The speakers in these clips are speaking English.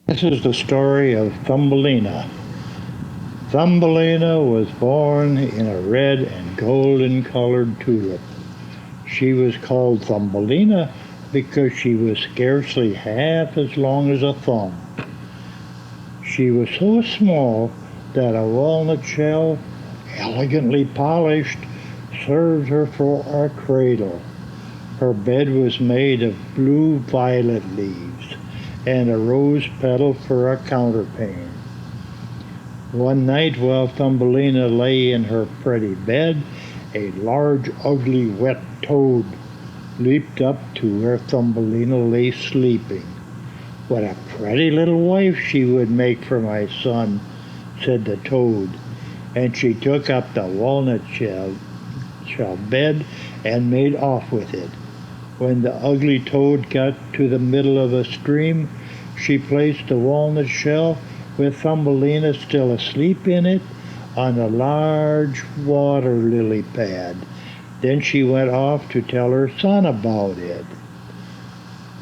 This is the story of Thumbelina. Thumbelina was born in a red and golden colored tulip. She was called Thumbelina because she was scarcely half as long as a thumb. She was so small that a walnut shell, elegantly polished, served her for a cradle. Her bed was made of blue violet leaves and a rose petal for a counterpane. One night while Thumbelina lay in her pretty bed, a large, ugly, wet toad leaped up to where Thumbelina lay sleeping. "What a pretty little wife she would make for my son," said the toad, and she took up the walnut shell bed and made off with it. When the ugly toad got to the middle of a stream, she placed the walnut shell, with Thumbelina still asleep in it, on a large water lily pad. Then she went off to tell her son about it.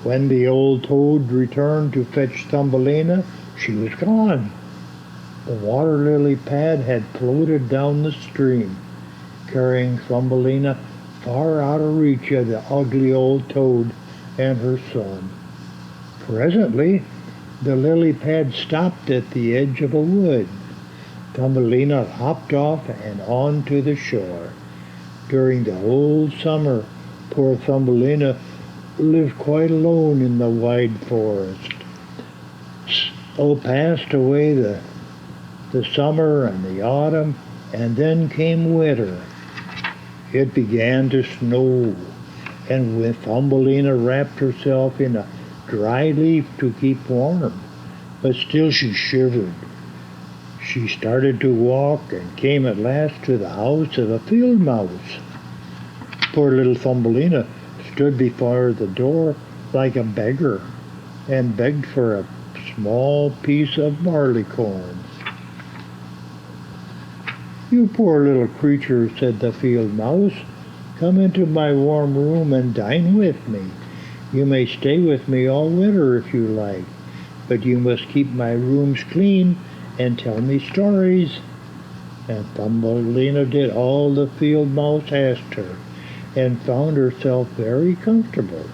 When the old toad returned to fetch Thumbelina, she was gone. The water lily pad had floated down the stream, carrying Thumbelina far out of reach of the ugly old toad and her son. Presently, the lily pad stopped at the edge of a wood. Thumbelina hopped off and on to the shore. During the whole summer, poor Thumbelina lived quite alone in the wide forest. So passed away the summer and the autumn, and then came winter. It began to snow, and when Thumbelina wrapped herself in a dry leaf to keep warm, but still she shivered. She started to walk and came at last to the house of a field mouse. Poor little Thumbelina stood before the door like a beggar and begged for a small piece of barley corn. "You poor little creature," said the field mouse, "come into my warm room and dine with me. You may stay with me all winter if you like, but you must keep my rooms clean and tell me stories." And Thumbelina did all the field mouse asked her, and found herself very comfortable.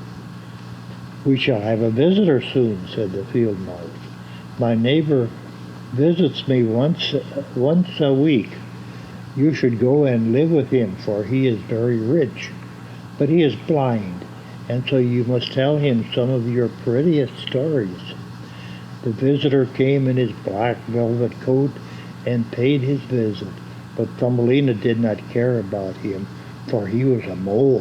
"We shall have a visitor soon," said the field mouse. "My neighbor visits me once a week. You should go and live with him, for he is very rich, but he is blind, and so you must tell him some of your prettiest stories." The visitor came in his black velvet coat and paid his visit, but Thumbelina did not care about him, for he was a mole.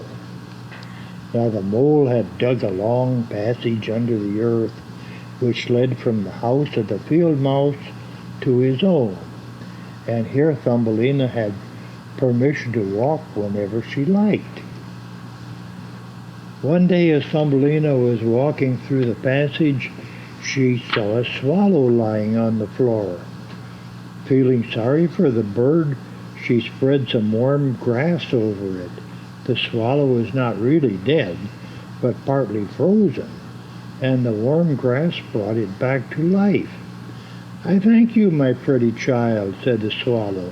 Now the mole had dug a long passage under the earth, which led from the house of the field mouse to his own, and here Thumbelina had permission to walk whenever she liked. One day as Thumbelina was walking through the passage, she saw a swallow lying on the floor. Feeling sorry for the bird, she spread some warm grass over it. The swallow was not really dead, but partly frozen, and the warm grass brought it back to life. "I thank you, my pretty child," said the swallow.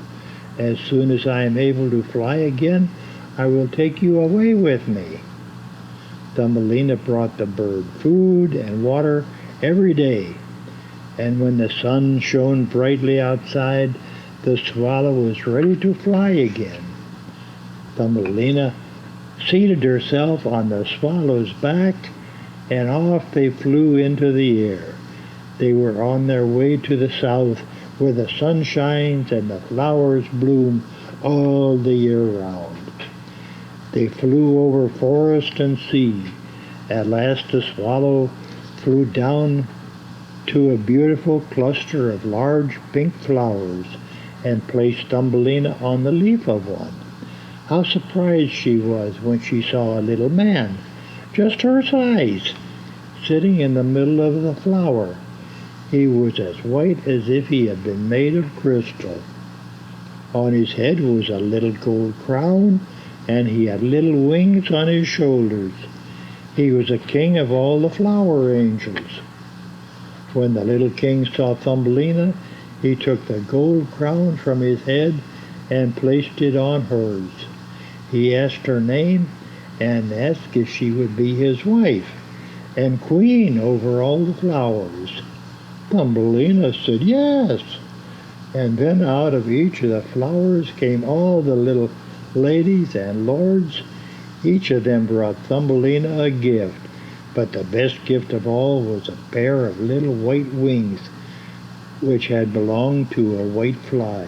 "As soon as I am able to fly again, I will take you away with me." Thumbelina brought the bird food and water every day, and when the sun shone brightly outside, the swallow was ready to fly again. Thumbelina seated herself on the swallow's back, and off they flew into the air. They were on their way to the south, where the sun shines and the flowers bloom all the year round. They flew over forest and sea. At last the swallow flew down to a beautiful cluster of large pink flowers and placed Thumbelina on the leaf of one. How surprised she was when she saw a little man, just her size, sitting in the middle of the flower. He was as white as if he had been made of crystal. On his head was a little gold crown, and he had little wings on his shoulders. He was a king of all the flower angels. When the little king saw Thumbelina, he took the gold crown from his head and placed it on hers. He asked her name and asked if she would be his wife and queen over all the flowers. Thumbelina said yes. And then out of each of the flowers came all the little ladies and lords. Each of them brought Thumbelina a gift, but the best gift of all was a pair of little white wings which had belonged to a white fly.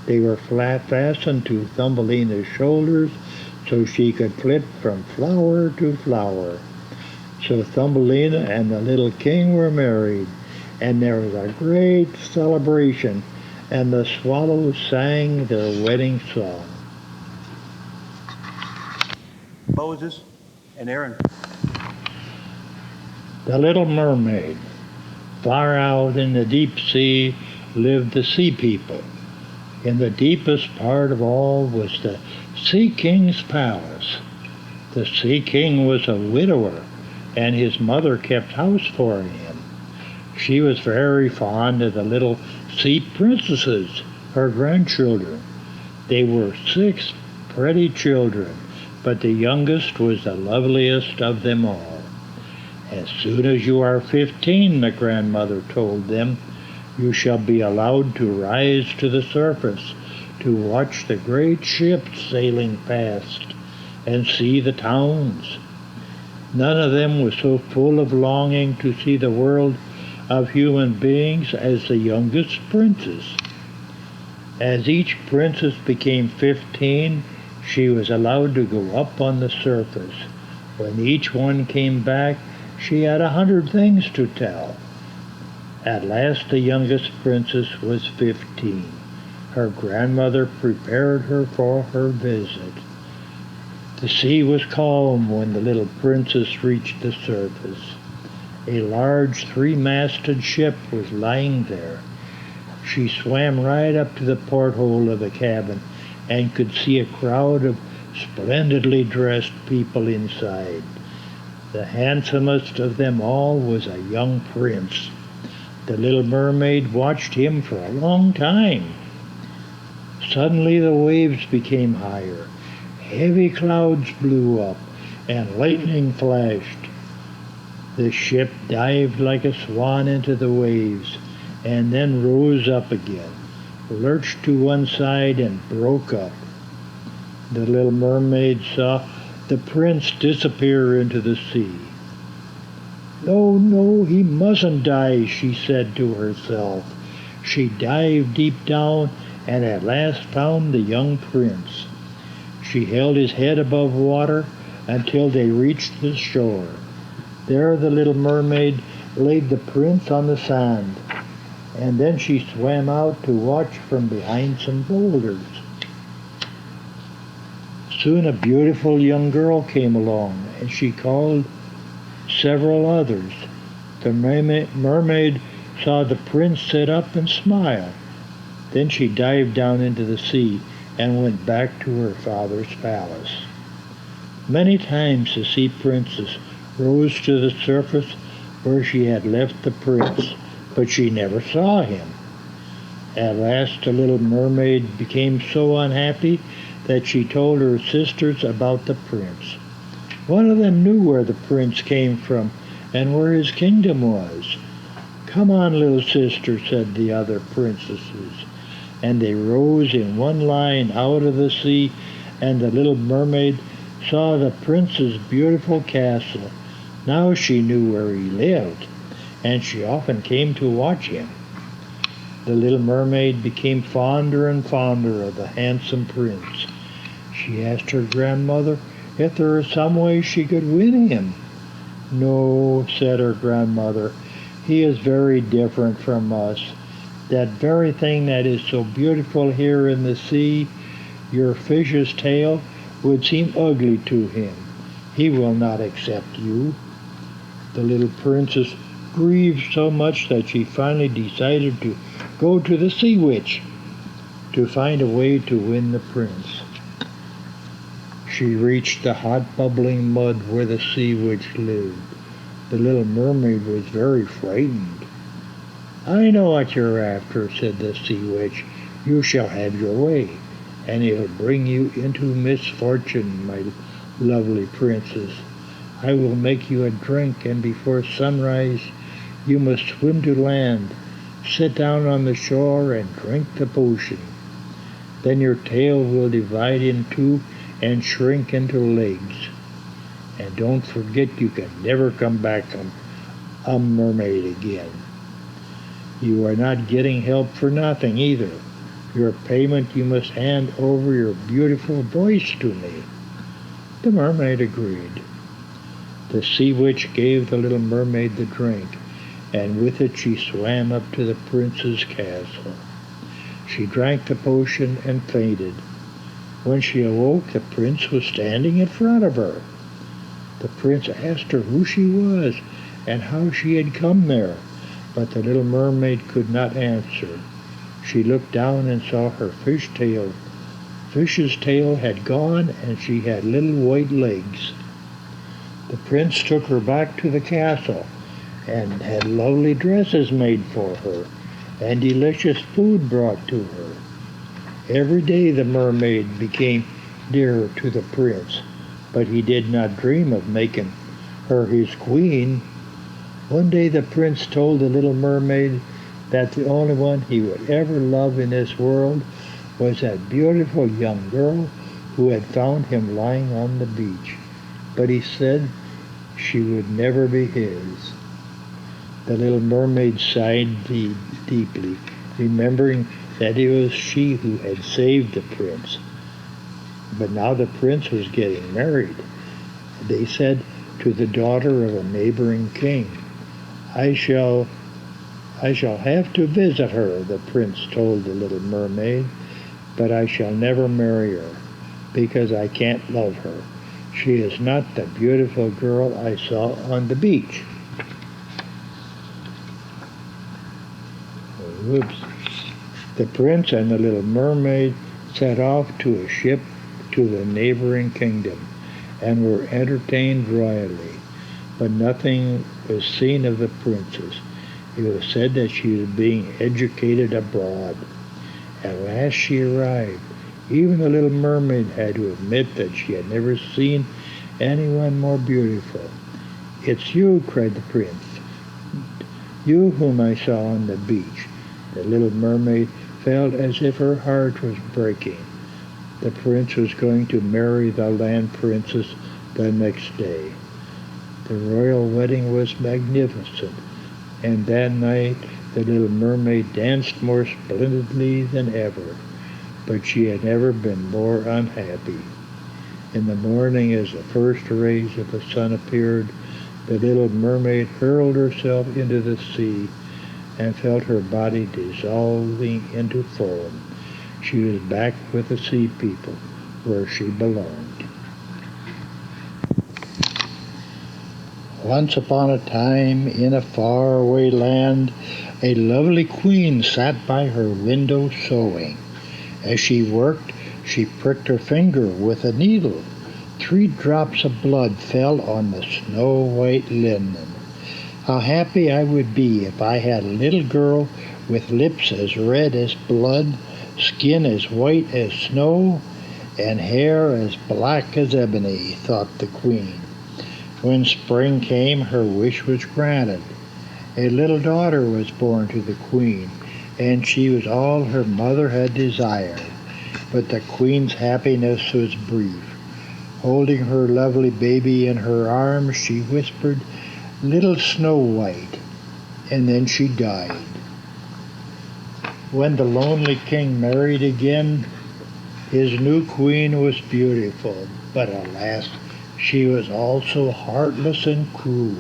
They were fastened to Thumbelina's shoulders so she could flit from flower to flower. So Thumbelina and the little king were married, and there was a great celebration, and the swallows sang their wedding song. Moses and Aaron. The Little Mermaid. Far out in the deep sea lived the sea people. In the deepest part of all was the Sea King's palace. The Sea King was a widower, and his mother kept house for him. She was very fond of the little sea princesses, her grandchildren. They were 6 pretty children, but the youngest was the loveliest of them all. As soon as you are 15, the grandmother told them, you shall be allowed to rise to the surface to watch the great ships sailing past and see the towns. None of them was so full of longing to see the world of human beings as the youngest princess. As each princess became 15, she was allowed to go up on the surface. When each one came back, she had 100 things to tell. At last the youngest princess was 15. Her grandmother prepared her for her visit. The sea was calm when the little princess reached the surface. A large 3-masted ship was lying there. She swam right up to the porthole of the cabin and could see a crowd of splendidly dressed people inside. The handsomest of them all was a young prince. The little mermaid watched him for a long time. Suddenly the waves became higher. Heavy clouds blew up, and lightning flashed. The ship dived like a swan into the waves, and then rose up again, lurched to one side, and broke up. The little mermaid saw the prince disappear into the sea. "No, no, he mustn't die," she said to herself. She dived deep down and at last found the young prince. She held his head above water until they reached the shore. There the little mermaid laid the prince on the sand, and then she swam out to watch from behind some boulders. Soon a beautiful young girl came along, and she called several others. The mermaid saw the prince sit up and smile. Then she dived down into the sea and went back to her father's palace. Many times the sea princess rose to the surface where she had left the prince, but she never saw him. At last the little mermaid became so unhappy that she told her sisters about the prince. One of them knew where the prince came from and where his kingdom was. "Come on, little sister," said the other princesses, and they rose in one line out of the sea, and the little mermaid saw the prince's beautiful castle. Now she knew where he lived, and she often came to watch him. The little mermaid became fonder and fonder of the handsome prince. She asked her grandmother if there was some way she could win him. "No," said her grandmother, "he is very different from us. That very thing that is so beautiful here in the sea, your fish's tail, would seem ugly to him. He will not accept you." The little princess grieved so much that she finally decided to go to the sea witch to find a way to win the prince. She reached the hot bubbling mud where the sea witch lived. The little mermaid was very frightened. I know what you're after, said the sea witch. You shall have your way, and it'll bring you into misfortune, my lovely princess. I will make you a drink, and before sunrise you must swim to land. Sit down on the shore and drink the potion. Then your tail will divide in two and shrink into legs. And don't forget you can never come back a mermaid again. You are not getting help for nothing either. Your payment you must hand over your beautiful voice to me. The mermaid agreed. The sea witch gave the little mermaid the drink, and with it she swam up to the prince's castle. She drank the potion and fainted. When she awoke, the prince was standing in front of her. The prince asked her who she was and how she had come there, but the little mermaid could not answer. She looked down and saw her fish's tail had gone, and she had little white legs. The prince took her back to the castle and had lovely dresses made for her and delicious food brought to her. Every day the mermaid became dearer to the prince, but he did not dream of making her his queen. One day the prince told the little mermaid that the only one he would ever love in this world was that beautiful young girl who had found him lying on the beach. But he said she would never be his. The little mermaid sighed deeply, remembering that it was she who had saved the prince. But now the prince was getting married. They said to the daughter of a neighboring king, I shall have to visit her, the prince told the little mermaid, but I shall never marry her, because I can't love her. She is not the beautiful girl I saw on the beach. Whoops. The prince and the little mermaid set off to a ship to the neighboring kingdom, and were entertained royally. But nothing was seen of the princess. It was said that she was being educated abroad. At last she arrived. Even the little mermaid had to admit that she had never seen anyone more beautiful. It's you, cried the prince. You whom I saw on the beach. The little mermaid felt as if her heart was breaking. The prince was going to marry the land princess the next day. The royal wedding was magnificent, and that night the little mermaid danced more splendidly than ever, but she had never been more unhappy. In the morning, as the first rays of the sun appeared, the little mermaid hurled herself into the sea and felt her body dissolving into foam. She was back with the sea people, where she belonged. Once upon a time, in a faraway land, a lovely queen sat by her window sewing. As she worked, she pricked her finger with a needle. 3 drops of blood fell on the snow-white linen. How happy I would be if I had a little girl with lips as red as blood, skin as white as snow, and hair as black as ebony, thought the queen. When spring came, her wish was granted. A little daughter was born to the queen, and she was all her mother had desired. But the queen's happiness was brief. Holding her lovely baby in her arms, she whispered, "Little Snow White," and then she died. When the lonely king married again, his new queen was beautiful, but alas, she was also heartless and cruel.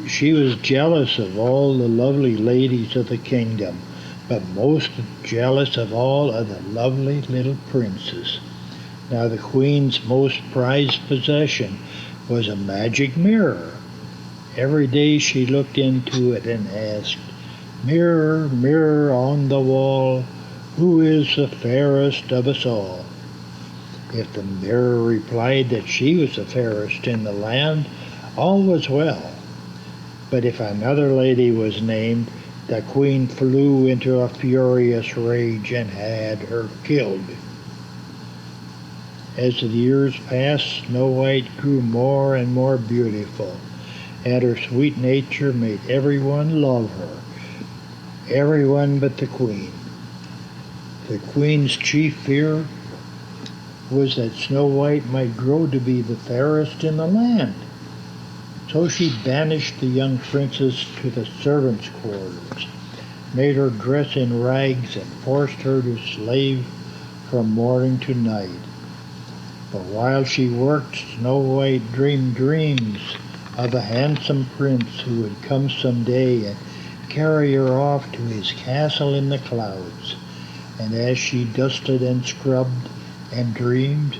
She was jealous of all the lovely ladies of the kingdom, but most jealous of all of the lovely little princess. Now the queen's most prized possession was a magic mirror. Every day she looked into it and asked, "Mirror, mirror on the wall, who is the fairest of us all?" If the mirror replied that she was the fairest in the land, all was well. But if another lady was named, the queen flew into a furious rage and had her killed. As the years passed, Snow White grew more and more beautiful, and her sweet nature made everyone love her, everyone but the queen. The queen's chief fear was that Snow White might grow to be the fairest in the land. So she banished the young princess to the servants' quarters, made her dress in rags, and forced her to slave from morning to night. But while she worked, Snow White dreamed dreams of a handsome prince who would come some day and carry her off to his castle in the clouds. And as she dusted and scrubbed and dreamed,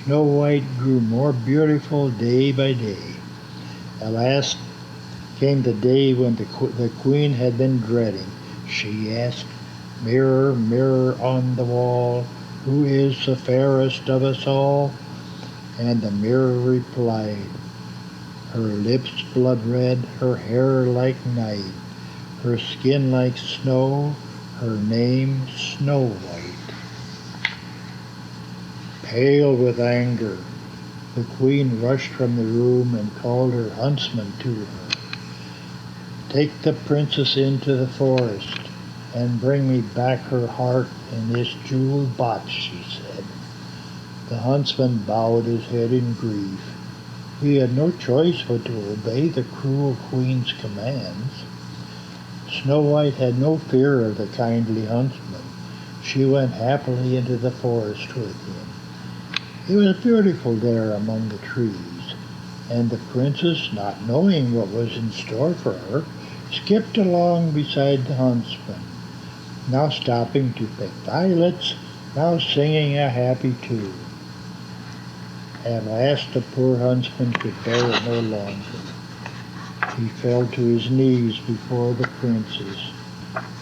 Snow White grew more beautiful day by day. At last came the day when the queen had been dreading. She asked, "Mirror, mirror on the wall, who is the fairest of us all?" And the mirror replied, "Her lips blood red, her hair like night, her skin like snow, her name Snow White." Pale with anger, the queen rushed from the room and called her huntsman to her. "Take the princess into the forest and bring me back her heart in this jeweled box," she said. The huntsman bowed his head in grief. He had no choice but to obey the cruel queen's commands. Snow White had no fear of the kindly huntsman. She went happily into the forest with him. It was beautiful there among the trees, and the princess, not knowing what was in store for her, skipped along beside the huntsman, now stopping to pick violets, now singing a happy tune. At last the poor huntsman could bear it no longer. He fell to his knees before the princess.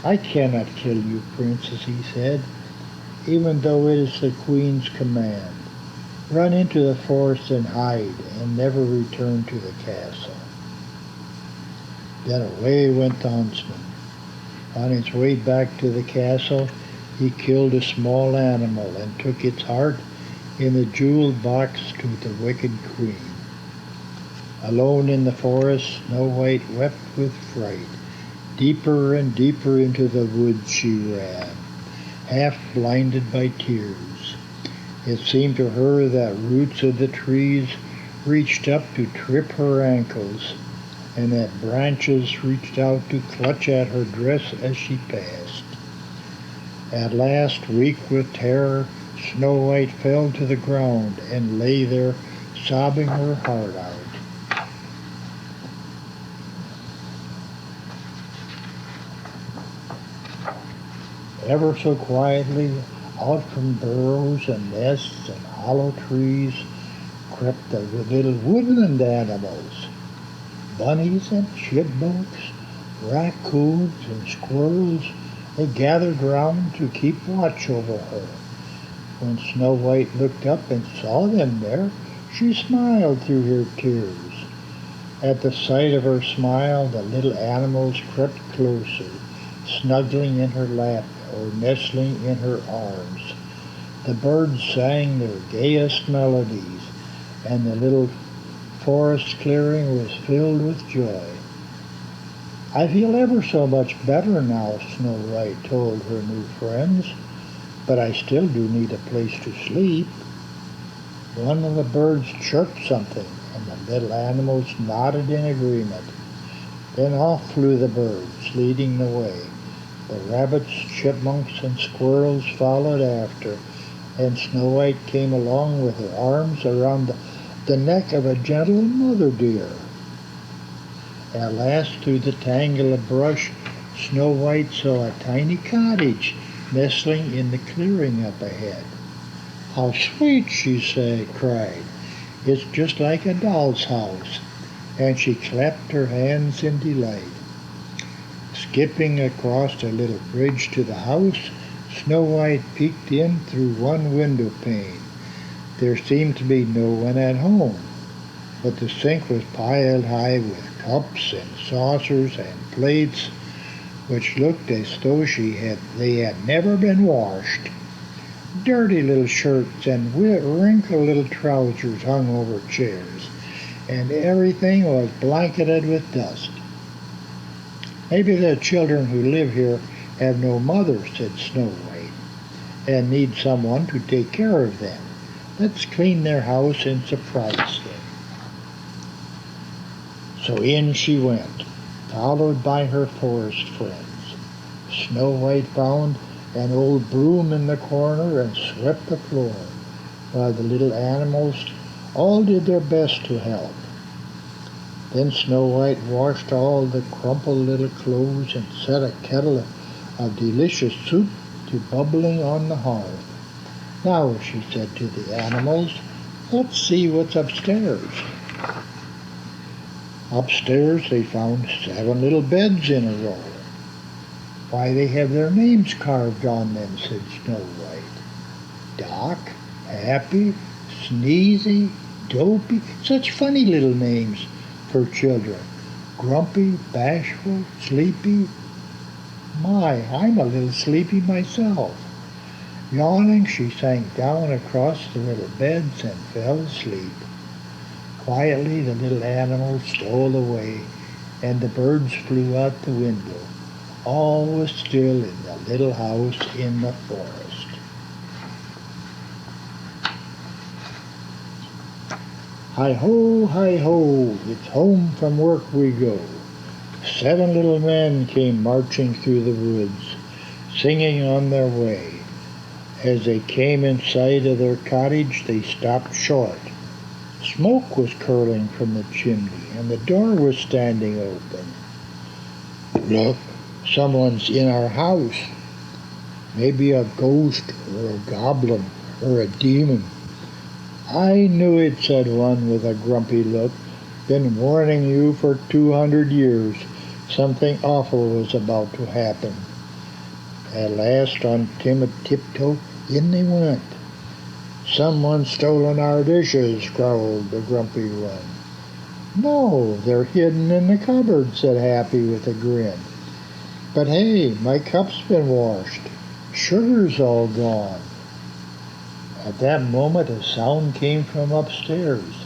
"I cannot kill you, princess," he said, "even though it is the queen's command. Run into the forest and hide, and never return to the castle." Then away went the huntsman. On his way back to the castle, he killed a small animal and took its heart in the jeweled box to the wicked queen. Alone in the forest, Snow White wept with fright. Deeper and deeper into the woods she ran, half blinded by tears. It seemed to her that roots of the trees reached up to trip her ankles, and that branches reached out to clutch at her dress as she passed. At last, weak with terror, Snow White fell to the ground and lay there sobbing her heart out. Ever so quietly, out from burrows and nests and hollow trees, crept the little woodland animals. Bunnies and chipmunks, raccoons and squirrels, they gathered round to keep watch over her. When Snow White looked up and saw them there, she smiled through her tears. At the sight of her smile, the little animals crept closer, snuggling in her lap or nestling in her arms. The birds sang their gayest melodies, and the little forest clearing was filled with joy. "I feel ever so much better now," Snow White told her new friends, "but I still do need a place to sleep." One of the birds chirped something, and the little animals nodded in agreement. Then off flew the birds, leading the way. The rabbits, chipmunks, and squirrels followed after, and Snow White came along with her arms around the neck of a gentle mother deer. At last, through the tangle of brush, Snow White saw a tiny cottage nestling in the clearing up ahead. "How sweet!" she cried. "It's just like a doll's house." And she clapped her hands in delight. Skipping across a little bridge to the house, Snow White peeked in through one window pane. There seemed to be no one at home. but the sink was piled high with cups and saucers and plates, which looked as though they had never been washed. Dirty little shirts and wrinkled little trousers hung over chairs, and everything was blanketed with dust. Maybe the children who live here have no mother, said Snow White, and need someone to take care of them. Let's clean their house and surprise them. So in she went, followed by her forest friends. Snow White found an old broom in the corner and swept the floor, while the little animals all did their best to help. Then Snow White washed all the crumpled little clothes and set a kettle of delicious soup to bubbling on the hearth. Now, she said to the animals, let's see what's upstairs. Upstairs they found 7 little beds in a row. Why, they have their names carved on them, said Snow White. Doc, Happy, Sneezy, Dopey, such funny little names for children. Grumpy, Bashful, Sleepy. My, I'm a little sleepy myself. Yawning, she sank down across the little beds and fell asleep. Quietly the little animals stole away, and the birds flew out the window. All was still in the little house in the forest. Hi-ho, hi-ho, it's home from work we go. 7 little men came marching through the woods, singing on their way. As they came in sight of their cottage, they stopped short. Smoke was curling from the chimney, and the door was standing open. Look, someone's in our house. Maybe a ghost or a goblin or a demon. I knew it, said one with a grumpy look. Been warning you for 200 years. Something awful was about to happen. At last, on timid tiptoe, in they went. Someone's stolen our dishes, growled the grumpy one. No, they're hidden in the cupboard, said Happy with a grin. But hey, my cup's been washed. Sugar's all gone. At that moment a sound came from upstairs.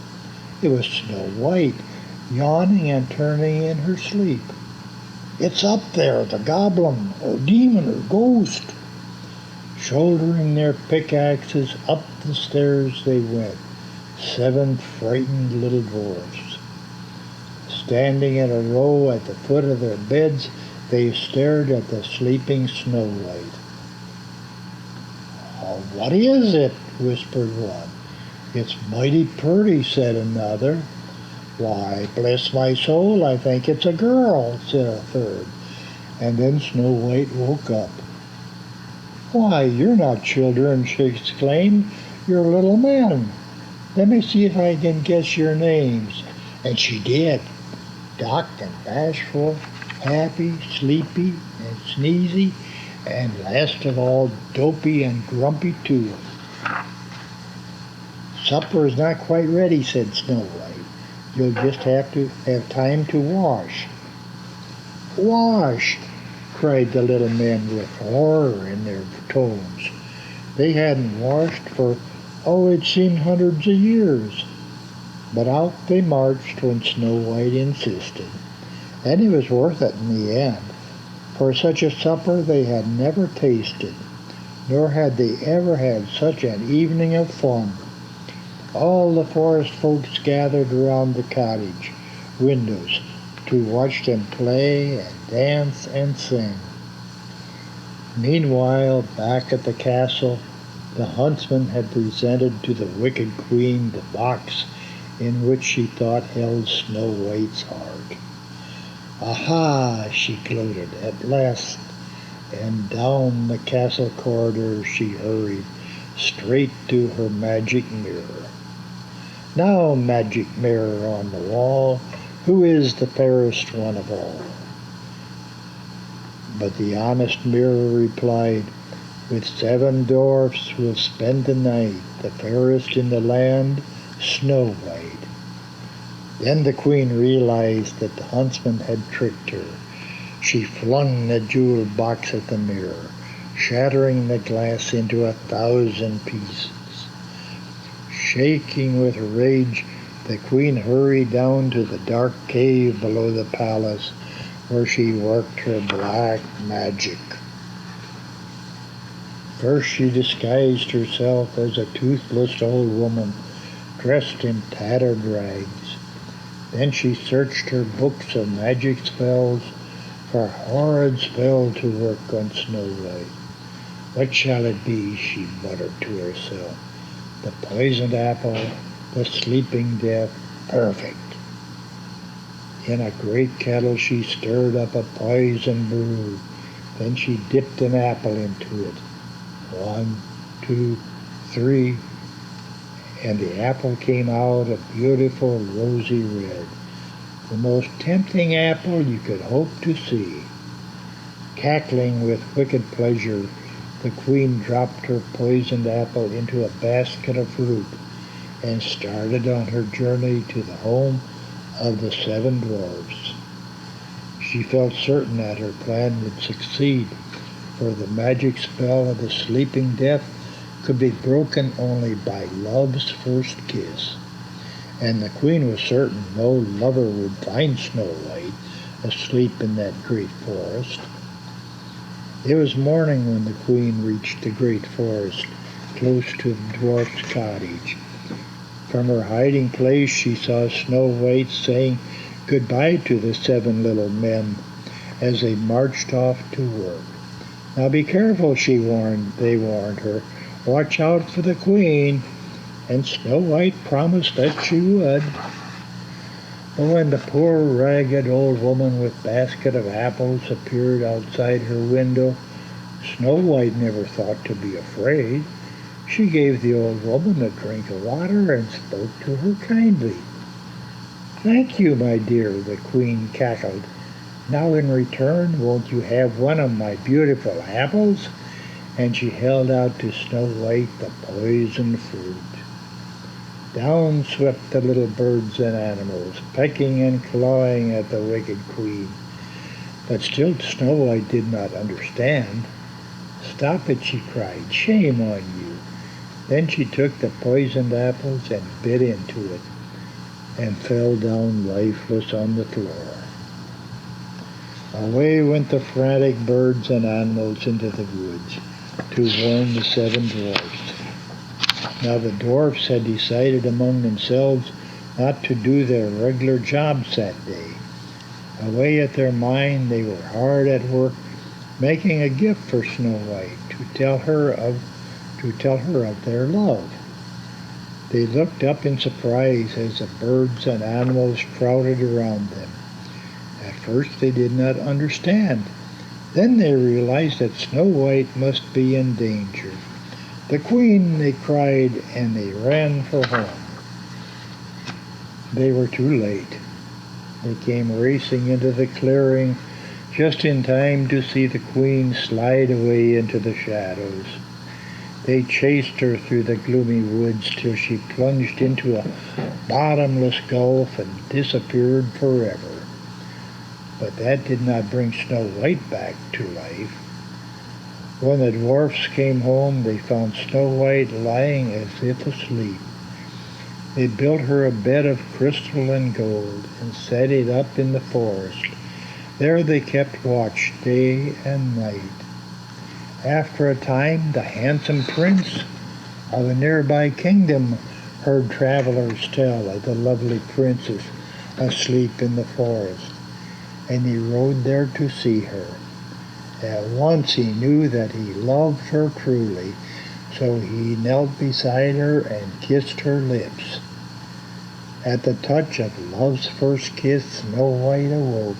It was Snow White, yawning and turning in her sleep. It's up there, the goblin, or demon, or ghost. Shouldering their pickaxes, up the stairs they went, 7 frightened little dwarfs. Standing in a row at the foot of their beds, they stared at the sleeping Snow White. Oh, what is it? Whispered one. It's mighty pretty, said another. Why, bless my soul, I think it's a girl, said a third. And then Snow White woke up. Why, you're not children, she exclaimed. You're little men. Let me see if I can guess your names. And she did. Doc and Bashful, Happy, Sleepy, and Sneezy, and last of all, Dopey and Grumpy too. Supper is not quite ready, said Snow White. You'll just have to have time to wash. Wash! Cried the little men with horror in their tones. They hadn't washed for, it seemed hundreds of years. But out they marched when Snow White insisted. And it was worth it in the end, for such a supper they had never tasted, nor had they ever had such an evening of fun. All the forest folks gathered around the cottage windows to watch them play and dance and sing. Meanwhile, back at the castle, the huntsman had presented to the wicked queen the box in which she thought held Snow White's heart. Aha, she gloated, at last, and down the castle corridor she hurried, straight to her magic mirror. Now, magic mirror on the wall, who is the fairest one of all? But the honest mirror replied, with 7 dwarfs will spend the night, the fairest in the land, Snow White. Then the queen realized that the huntsman had tricked her. She flung the jeweled box at the mirror, shattering the glass into 1,000 pieces. Shaking with rage, the queen hurried down to the dark cave below the palace where she worked her black magic. First she disguised herself as a toothless old woman dressed in tattered rags. Then she searched her books of magic spells for a horrid spell to work on Snow White. What shall it be, she muttered to herself. The poisoned apple, the sleeping death, perfect. In a great kettle she stirred up a poison brew. Then she dipped an apple into it. 1, 2, 3, and the apple came out a beautiful rosy red, the most tempting apple you could hope to see. Cackling with wicked pleasure, the queen dropped her poisoned apple into a basket of fruit and started on her journey to the home of the 7 dwarfs. She felt certain that her plan would succeed, for the magic spell of the sleeping death could be broken only by love's first kiss. And the queen was certain no lover would find Snow White asleep in that great forest. It was morning when the queen reached the great forest close to the dwarf's cottage. From her hiding place she saw Snow White saying goodbye to the 7 little men as they marched off to work. Now be careful, they warned her. Watch out for the queen. And Snow White promised that she would. But when the poor ragged old woman with basket of apples appeared outside her window, Snow White never thought to be afraid. She gave the old woman a drink of water and spoke to her kindly. Thank you, my dear, the queen cackled. Now in return, won't you have one of my beautiful apples? And she held out to Snow White the poisoned fruit. Down swept the little birds and animals, pecking and clawing at the wicked queen. But still Snow White did not understand. Stop it, she cried. Shame on you. Then she took the poisoned apples and bit into it, and fell down lifeless on the floor. Away went the frantic birds and animals into the woods to warn the 7 dwarfs. Now the dwarfs had decided among themselves not to do their regular jobs that day. Away at their mine they were hard at work making a gift for Snow White to tell her of their love. They looked up in surprise as the birds and animals crowded around them. At first they did not understand. Then they realized that Snow White must be in danger. The queen, they cried, and they ran for home. They were too late. They came racing into the clearing just in time to see the queen slide away into the shadows. They chased her through the gloomy woods till she plunged into a bottomless gulf and disappeared forever. But that did not bring Snow White back to life. When the dwarfs came home, they found Snow White lying as if asleep. They built her a bed of crystal and gold and set it up in the forest. There they kept watch day and night. After a time, the handsome prince of a nearby kingdom heard travelers tell of the lovely princess asleep in the forest, and he rode there to see her. At once he knew that he loved her truly, so he knelt beside her and kissed her lips. At the touch of love's first kiss, Snow White awoke.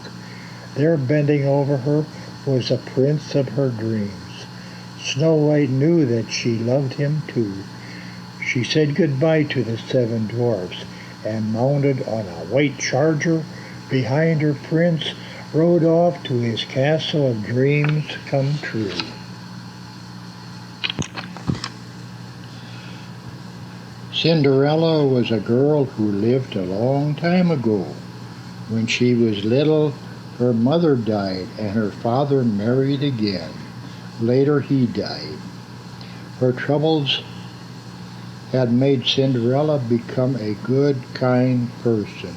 There bending over her was the prince of her dreams. Snow White knew that she loved him too. She said goodbye to the 7 dwarfs and mounted on a white charger behind her prince, rode off to his castle of dreams come true. Cinderella was a girl who lived a long time ago. When she was little, her mother died and her father married again. Later he died. Her troubles had made Cinderella become a good, kind person.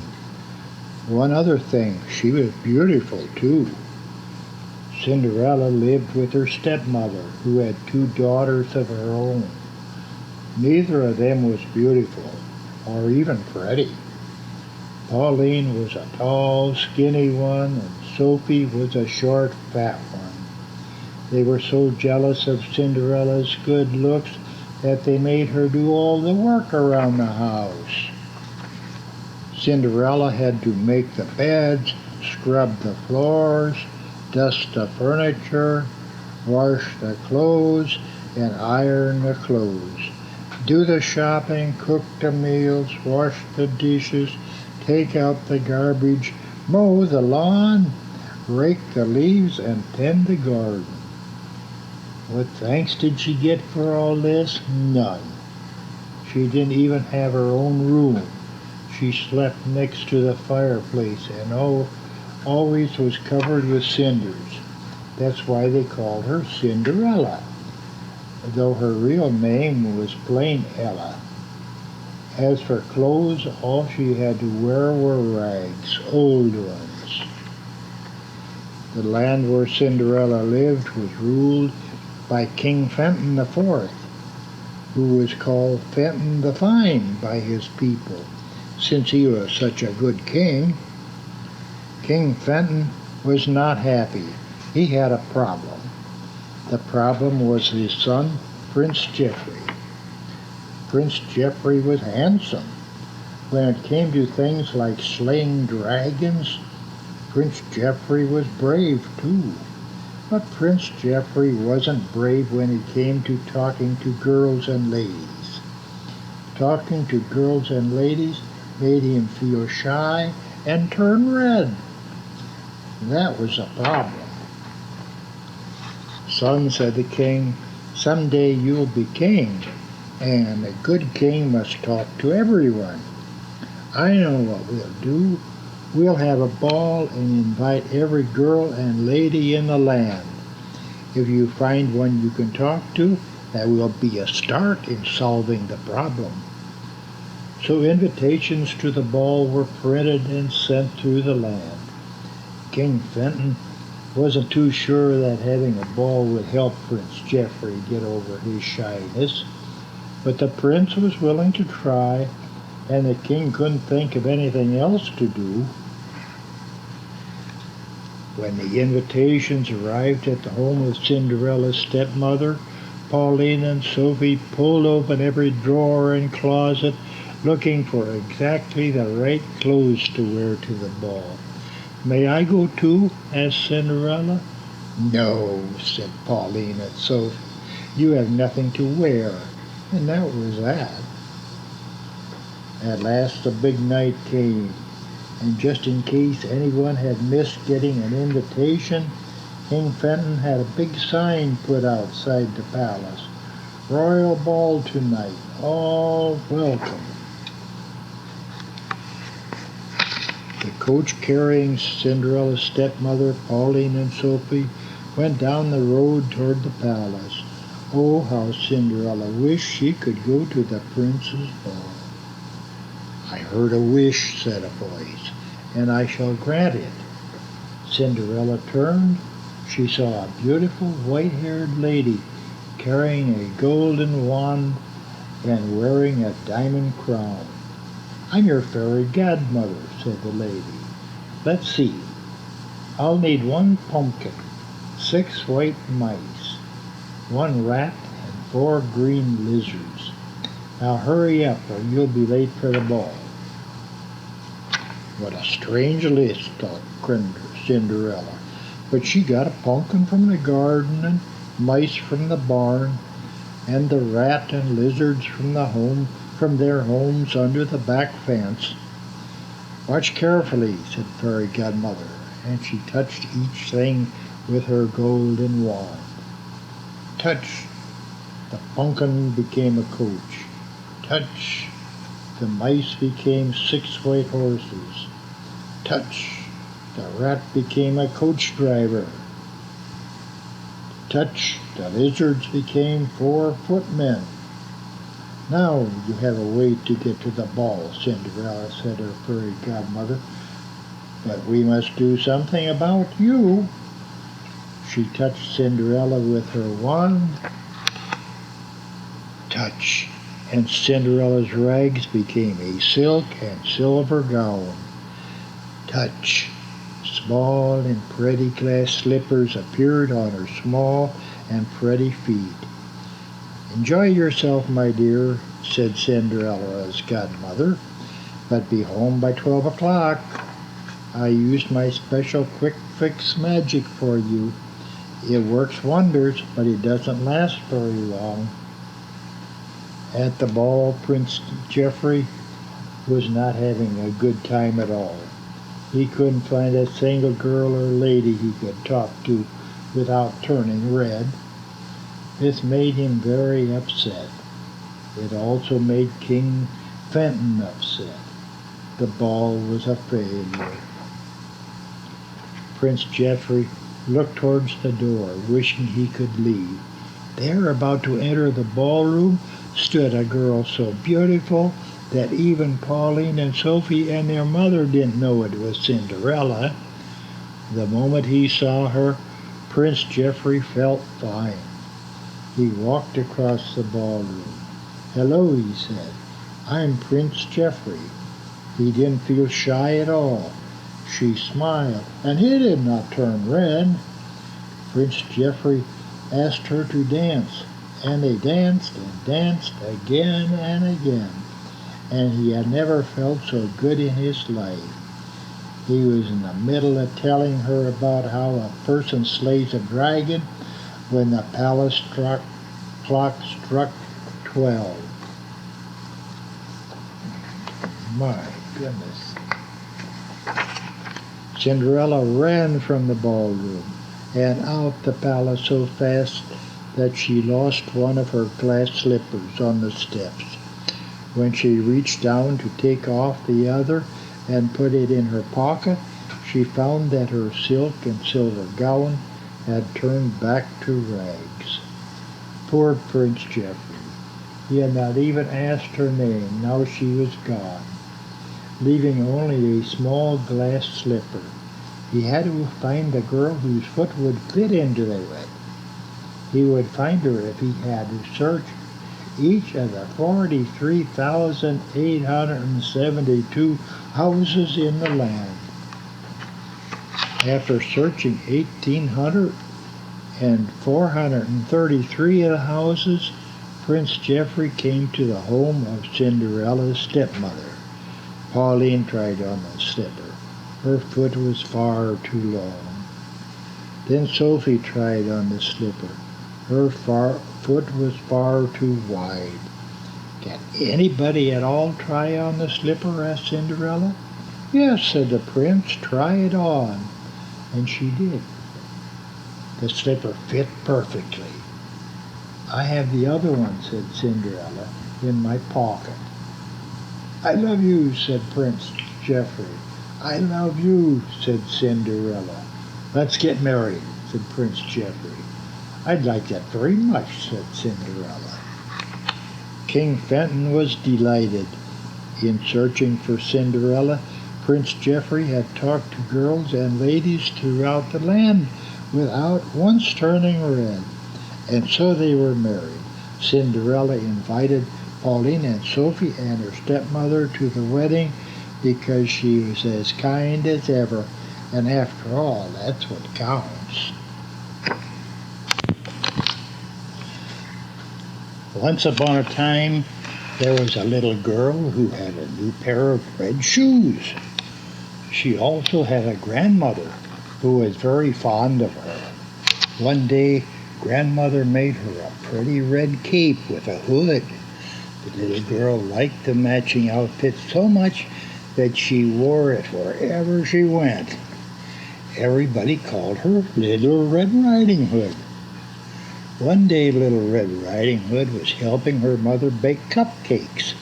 One other thing, she was beautiful too. Cinderella lived with her stepmother, who had two daughters of her own. Neither of them was beautiful, or even pretty. Pauline was a tall, skinny one, and Sophie was a short, fat one. They were so jealous of Cinderella's good looks that they made her do all the work around the house. Cinderella had to make the beds, scrub the floors, dust the furniture, wash the clothes, and iron the clothes. Do the shopping, cook the meals, wash the dishes, take out the garbage, mow the lawn, rake the leaves, and tend the garden. What thanks did she get for all this? None. She didn't even have her own room. She slept next to the fireplace and always was covered with cinders. That's why they called her Cinderella, though her real name was plain Ella. As for clothes, all she had to wear were rags, old ones. The land where Cinderella lived was ruled by King Fenton IV, who was called Fenton the Fine by his people, since he was such a good king. King Fenton was not happy. He had a problem. The problem was his son, Prince Geoffrey. Prince Geoffrey was handsome. When it came to things like slaying dragons, Prince Geoffrey was brave too. But Prince Geoffrey wasn't brave when it came to talking to girls and ladies. Talking to girls and ladies made him feel shy and turn red. That was a problem. "Son," said the king, "someday you'll be king, and a good king must talk to everyone. I know what we'll do. We'll have a ball and invite every girl and lady in the land. If you find one you can talk to, that will be a start in solving the problem." So invitations to the ball were printed and sent through the land. King Fenton wasn't too sure that having a ball would help Prince Geoffrey get over his shyness, but the prince was willing to try, and the king couldn't think of anything else to do. When the invitations arrived at the home of Cinderella's stepmother, Pauline and Sophie pulled open every drawer and closet, looking for exactly the right clothes to wear to the ball. "May I go too?" asked Cinderella. "No," said Pauline and Sophie. "You have nothing to wear." And that was that. At last the big night came, and just in case anyone had missed getting an invitation, King Fenton had a big sign put outside the palace. "Royal ball tonight. All welcome." The coach carrying Cinderella's stepmother, Pauline and Sophie, went down the road toward the palace. Oh, how Cinderella wished she could go to the prince's ball. "I heard a wish," said a voice, "and I shall grant it." Cinderella turned. She saw a beautiful white-haired lady carrying a golden wand and wearing a diamond crown. "I'm your fairy godmother," said the lady. "Let's see. I'll need 1 pumpkin, 6 white mice, 1 rat, and 4 green lizards. Now hurry up or you'll be late for the ball." What a strange list, thought Cinderella. But she got a pumpkin from the garden, and mice from the barn, and the rat and lizards from their homes under the back fence. "Watch carefully," said Fairy Godmother, and she touched each thing with her golden wand. Touch! The pumpkin became a coach. Touch! The mice became 6 white horses. Touch, the rat became a coach driver. Touch, the lizards became 4 footmen. Now you have a way to get to the ball, Cinderella, said her fairy godmother. But we must do something about you. She touched Cinderella with her wand. Touch, and Cinderella's rags became a silk and silver gown. Touch, small and pretty glass slippers appeared on her small and pretty feet. Enjoy yourself, my dear, said Cinderella's godmother, but be home by 12 o'clock. I used my special quick fix magic for you. It works wonders, but it doesn't last very long. At the ball, Prince Geoffrey was not having a good time at all. He couldn't find a single girl or lady he could talk to without turning red. This made him very upset. It also made King Fenton upset. The ball was a failure. Prince Geoffrey looked towards the door, wishing he could leave. There, about to enter the ballroom, stood a girl so beautiful that even Pauline and Sophie and their mother didn't know it was Cinderella. The moment he saw her, Prince Geoffrey felt fine. He walked across the ballroom. Hello, he said. I'm Prince Geoffrey. He didn't feel shy at all. She smiled, and he did not turn red. Prince Geoffrey asked her to dance, and they danced and danced again and again, and he had never felt so good in his life. He was in the middle of telling her about how a person slays a dragon when the palace clock struck 12. My goodness. Cinderella ran from the ballroom and out the palace so fast that she lost one of her glass slippers on the steps. When she reached down to take off the other and put it in her pocket, she found that her silk and silver gown had turned back to rags. Poor Prince Geoffrey. He had not even asked her name. Now she was gone, leaving only a small glass slipper. He had to find a girl whose foot would fit into it. He would find her if he had to search each of the 43,872 houses in the land. After searching 1,433 of the houses, Prince Geoffrey came to the home of Cinderella's stepmother. Pauline tried on the slipper. Her foot was far too long. Then Sophie tried on the slipper. Her foot was far too wide. Can anybody at all try on the slipper? Asked Cinderella. Yes, said the prince, try it on. And she did. The slipper fit perfectly. I have the other one, said Cinderella, in my pocket. I love you, said Prince Geoffrey. I love you, said Cinderella. Let's get married, said Prince Geoffrey. I'd like that very much, said Cinderella. King Fenton was delighted. In searching for Cinderella, Prince Geoffrey had talked to girls and ladies throughout the land without once turning red, and so they were married. Cinderella invited Pauline and Sophie and her stepmother to the wedding because she was as kind as ever, and after all, that's what counts. Once upon a time, there was a little girl who had a new pair of red shoes. She also had a grandmother who was very fond of her. One day, grandmother made her a pretty red cape with a hood. The little girl liked the matching outfit so much that she wore it wherever she went. Everybody called her Little Red Riding Hood. One day, Little Red Riding Hood was helping her mother bake cupcakes.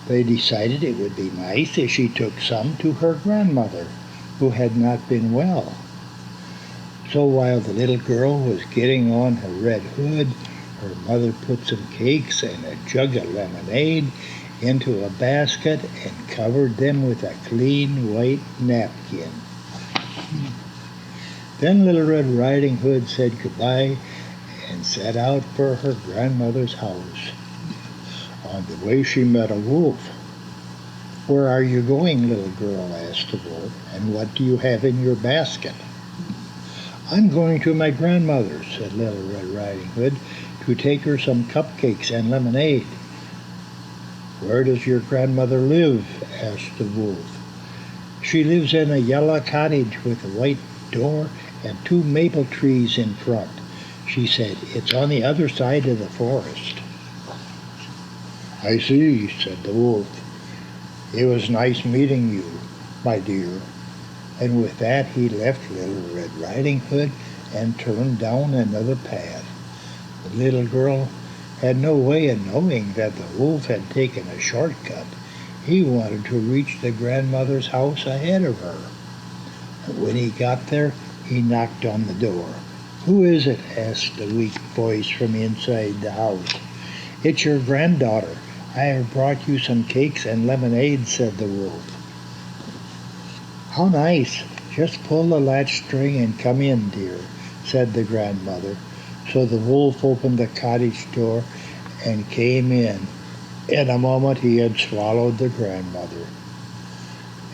They decided it would be nice if she took some to her grandmother, who had not been well. So while the little girl was getting on her red hood, her mother put some cakes and a jug of lemonade into a basket and covered them with a clean white napkin. Then Little Red Riding Hood said goodbye and set out for her grandmother's house. On the way she met a wolf. "Where are you going, little girl?" asked the wolf, "and what do you have in your basket?" "I'm going to my grandmother's," said Little Red Riding Hood, "to take her some cupcakes and lemonade." "Where does your grandmother live?" asked the wolf. "She lives in a yellow cottage with a white door and 2 maple trees in front," she said. "It's on the other side of the forest." "I see," said the wolf. "It was nice meeting you, my dear." And with that he left Little Red Riding Hood and turned down another path. The little girl had no way of knowing that the wolf had taken a shortcut. He wanted to reach the grandmother's house ahead of her. When he got there, he knocked on the door. "Who is it?" asked a weak voice from inside the house. "It's your granddaughter. I have brought you some cakes and lemonade," said the wolf. "How nice. Just pull the latch string and come in, dear," said the grandmother. So the wolf opened the cottage door and came in. In a moment he had swallowed the grandmother.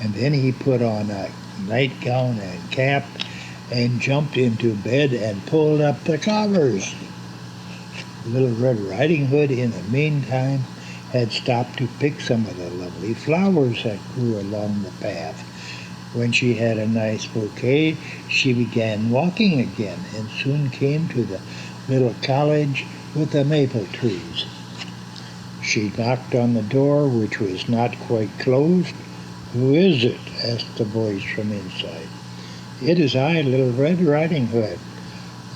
And then he put on a nightgown and cap and jumped into bed and pulled up the covers. Little Red Riding Hood, in the meantime, had stopped to pick some of the lovely flowers that grew along the path. When she had a nice bouquet, she began walking again and soon came to the little cottage with the maple trees. She knocked on the door, which was not quite closed. "Who is it?" asked the voice from inside. "It is I, Little Red Riding Hood.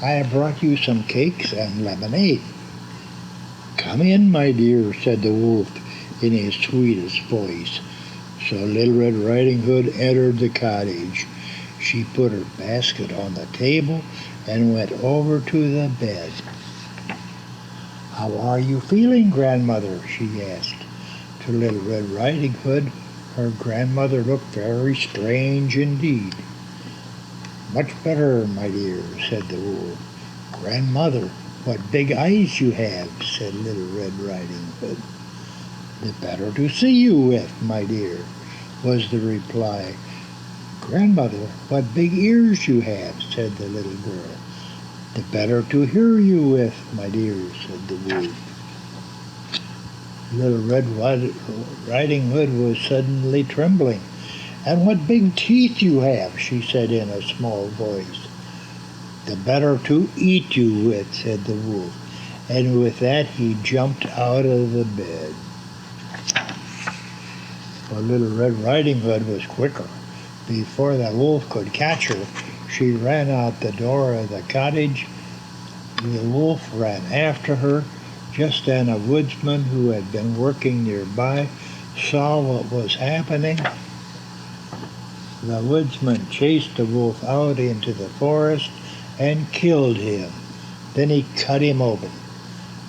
I have brought you some cakes and lemonade." "Come in, my dear," said the wolf in his sweetest voice. So Little Red Riding Hood entered the cottage. She put her basket on the table and went over to the bed. "How are you feeling, grandmother?" she asked. To Little Red Riding Hood, her grandmother looked very strange indeed. "Much better, my dear," said the wolf. "Grandmother, what big eyes you have," said Little Red Riding Hood. "The better to see you with, my dear," was the reply. "Grandmother, what big ears you have," said the little girl. "The better to hear you with, my dear," said the wolf. Little Red Riding Hood was suddenly trembling. "And what big teeth you have," she said in a small voice. "The better to eat you with," said the wolf. And with that he jumped out of the bed. Well, Little Red Riding Hood was quicker. Before the wolf could catch her, she ran out the door of the cottage. The wolf ran after her. Just then a woodsman who had been working nearby saw what was happening. The woodsman chased the wolf out into the forest and killed him. Then he cut him open.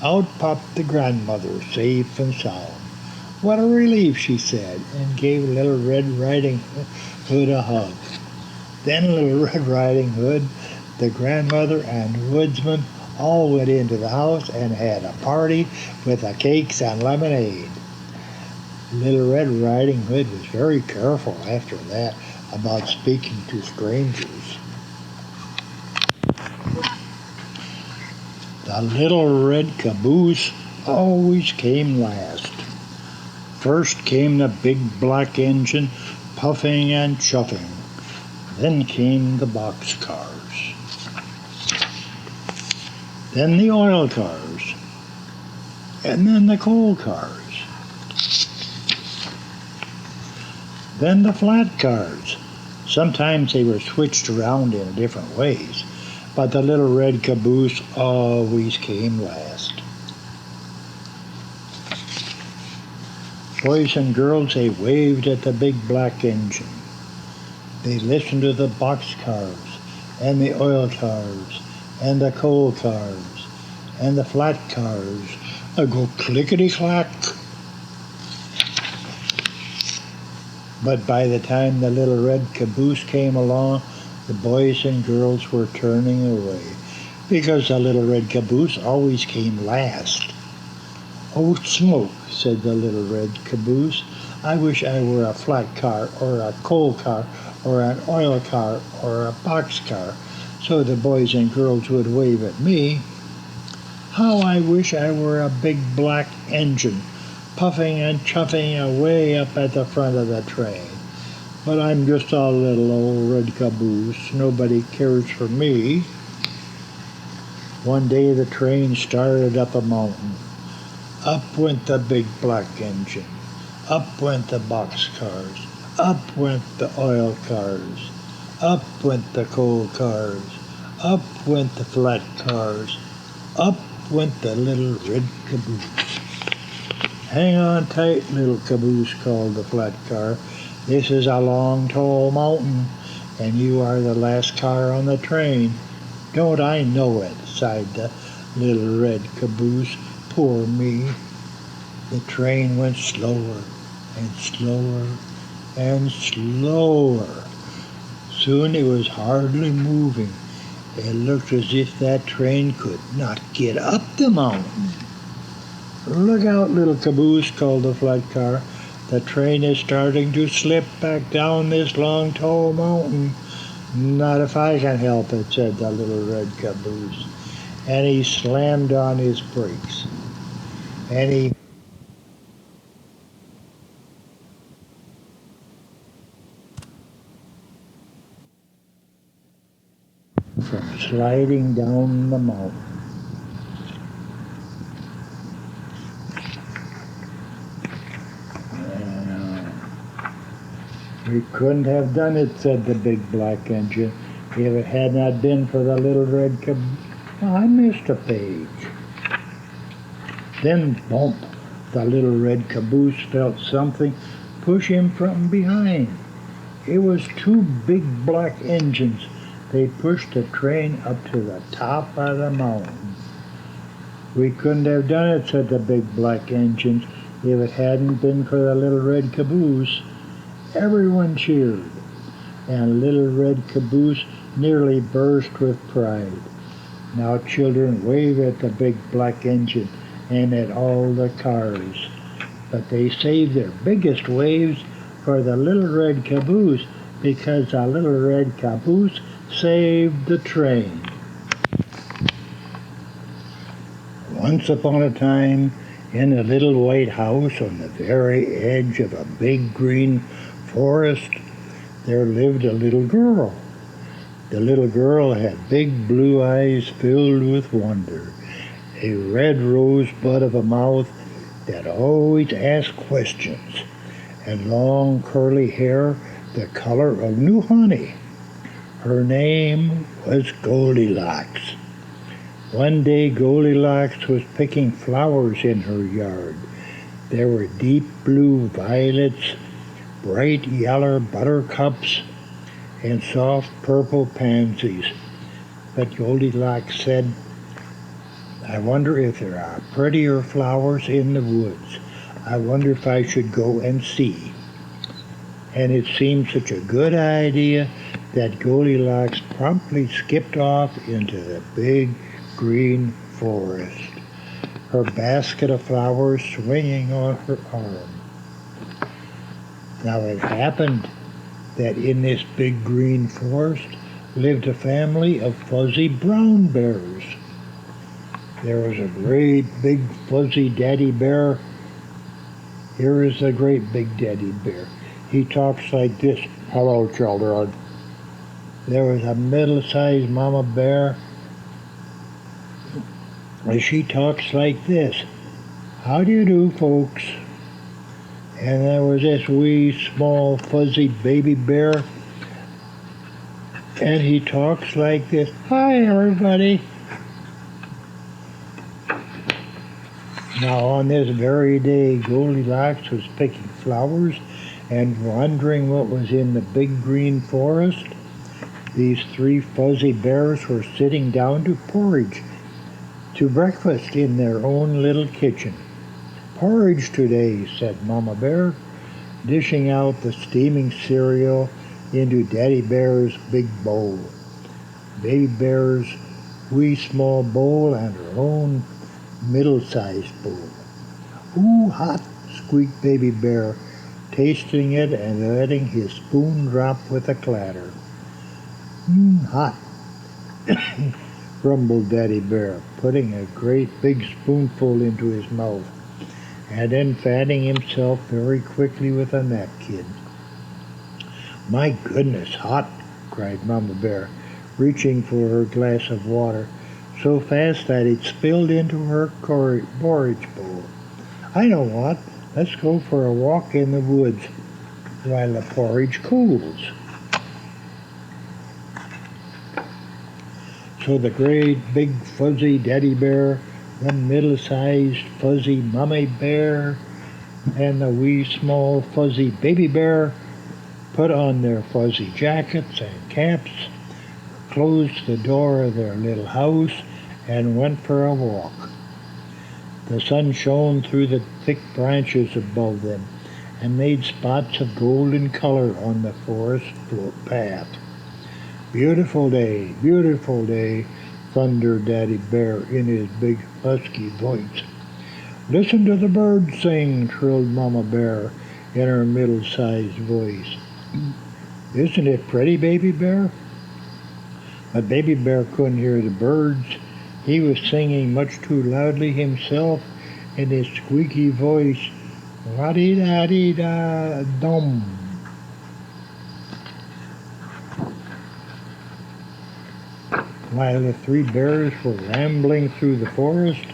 Out popped the grandmother, safe and sound. "What a relief," she said, and gave Little Red Riding Hood a hug. Then Little Red Riding Hood, the grandmother, and the woodsman all went into the house and had a party with the cakes and lemonade. Little Red Riding Hood was very careful after that about speaking to strangers. The little red caboose always came last. First came the big black engine, puffing and chuffing. Then came the box cars. Then the oil cars. And then the coal cars. Then the flat cars. Sometimes they were switched around in different ways, but the little red caboose always came last. Boys and girls, they waved at the big black engine. They listened to the boxcars and the oil cars and the coal cars and the flat cars go clickety-clack. But by the time the little red caboose came along, the boys and girls were turning away because the little red caboose always came last. "Oh, smoke," said the little red caboose. "I wish I were a flat car or a coal car or an oil car or a box car, so the boys and girls would wave at me. How I wish I were a big black engine, puffing and chuffing away up at the front of the train. But I'm just a little old red caboose. Nobody cares for me." One day the train started up a mountain. Up went the big black engine. Up went the boxcars. Up went the oil cars. Up went the coal cars. Up went the flat cars. Up went the little red caboose. "Hang on tight, little caboose," called the flat car. "This is a long, tall mountain, and you are the last car on the train." "Don't I know it?" sighed the little red caboose. "Poor me." The train went slower and slower and slower. Soon it was hardly moving. It looked as if that train could not get up the mountain. "Look out, little caboose," called the flat car. "The train is starting to slip back down this long, tall mountain." "Not if I can help it," said the little red caboose. And he slammed on his brakes. And he from sliding down the mountain. "We couldn't have done it," said the big black engine, "if it had not been for the little red caboose." "I missed a page." Then, bump, the little red caboose felt something push him from behind. It was two big black engines. They pushed the train up to the top of the mountain. "We couldn't have done it," said the big black engines, "if it hadn't been for the little red caboose." Everyone cheered, and little red caboose nearly burst with pride. Now children wave at the big black engine and at all the cars, but they save their biggest waves for the little red caboose because the little red caboose saved the train. Once upon a time, in a little white house on the very edge of a big green forest, there lived a little girl. The little girl had big blue eyes filled with wonder, a red rosebud of a mouth that always asked questions, and long curly hair the color of new honey. Her name was Goldilocks. One day Goldilocks was picking flowers in her yard. There were deep blue violets, bright yellow buttercups, and soft purple pansies. But Goldilocks said, "I wonder if there are prettier flowers in the woods. I wonder if I should go and see." And it seemed such a good idea that Goldilocks promptly skipped off into the big green forest, her basket of flowers swinging on her arm. Now it happened that in this big green forest lived a family of fuzzy brown bears. There was a great big fuzzy daddy bear. Here is the great big daddy bear. He talks like this: "Hello, children." There was a middle-sized mama bear. She talks like this: "How do you do, folks?" And there was this wee, small, fuzzy baby bear. And he talks like this: "Hi, everybody." Now, on this very day, Goldilocks was picking flowers and wondering what was in the big green forest. These three fuzzy bears were sitting down to porridge, to breakfast in their own little kitchen. Porridge today, said Mama Bear, dishing out the steaming cereal into Daddy Bear's big bowl. Baby Bear's wee small bowl and her own middle-sized bowl. Ooh, hot, squeaked Baby Bear, tasting it and letting his spoon drop with a clatter. Hot, grumbled Daddy Bear, putting a great big spoonful into his mouth, and then fanning himself very quickly with a napkin. My goodness, hot, cried Mama Bear, reaching for her glass of water so fast that it spilled into her porridge bowl. I know what, let's go for a walk in the woods while the porridge cools. So the great big fuzzy Daddy Bear, the middle-sized fuzzy Mummy Bear, and the wee small fuzzy Baby Bear put on their fuzzy jackets and caps, closed the door of their little house, and went for a walk. The sun shone through the thick branches above them and made spots of golden color on the forest path. Beautiful day, thundered Daddy Bear in his big husky voice. Listen to the birds sing, trilled Mama Bear in her middle-sized voice. Isn't it pretty, Baby Bear? But Baby Bear couldn't hear the birds. He was singing much too loudly himself in his squeaky voice, la-dee-da-dee-da-dum. While the three bears were rambling through the forest,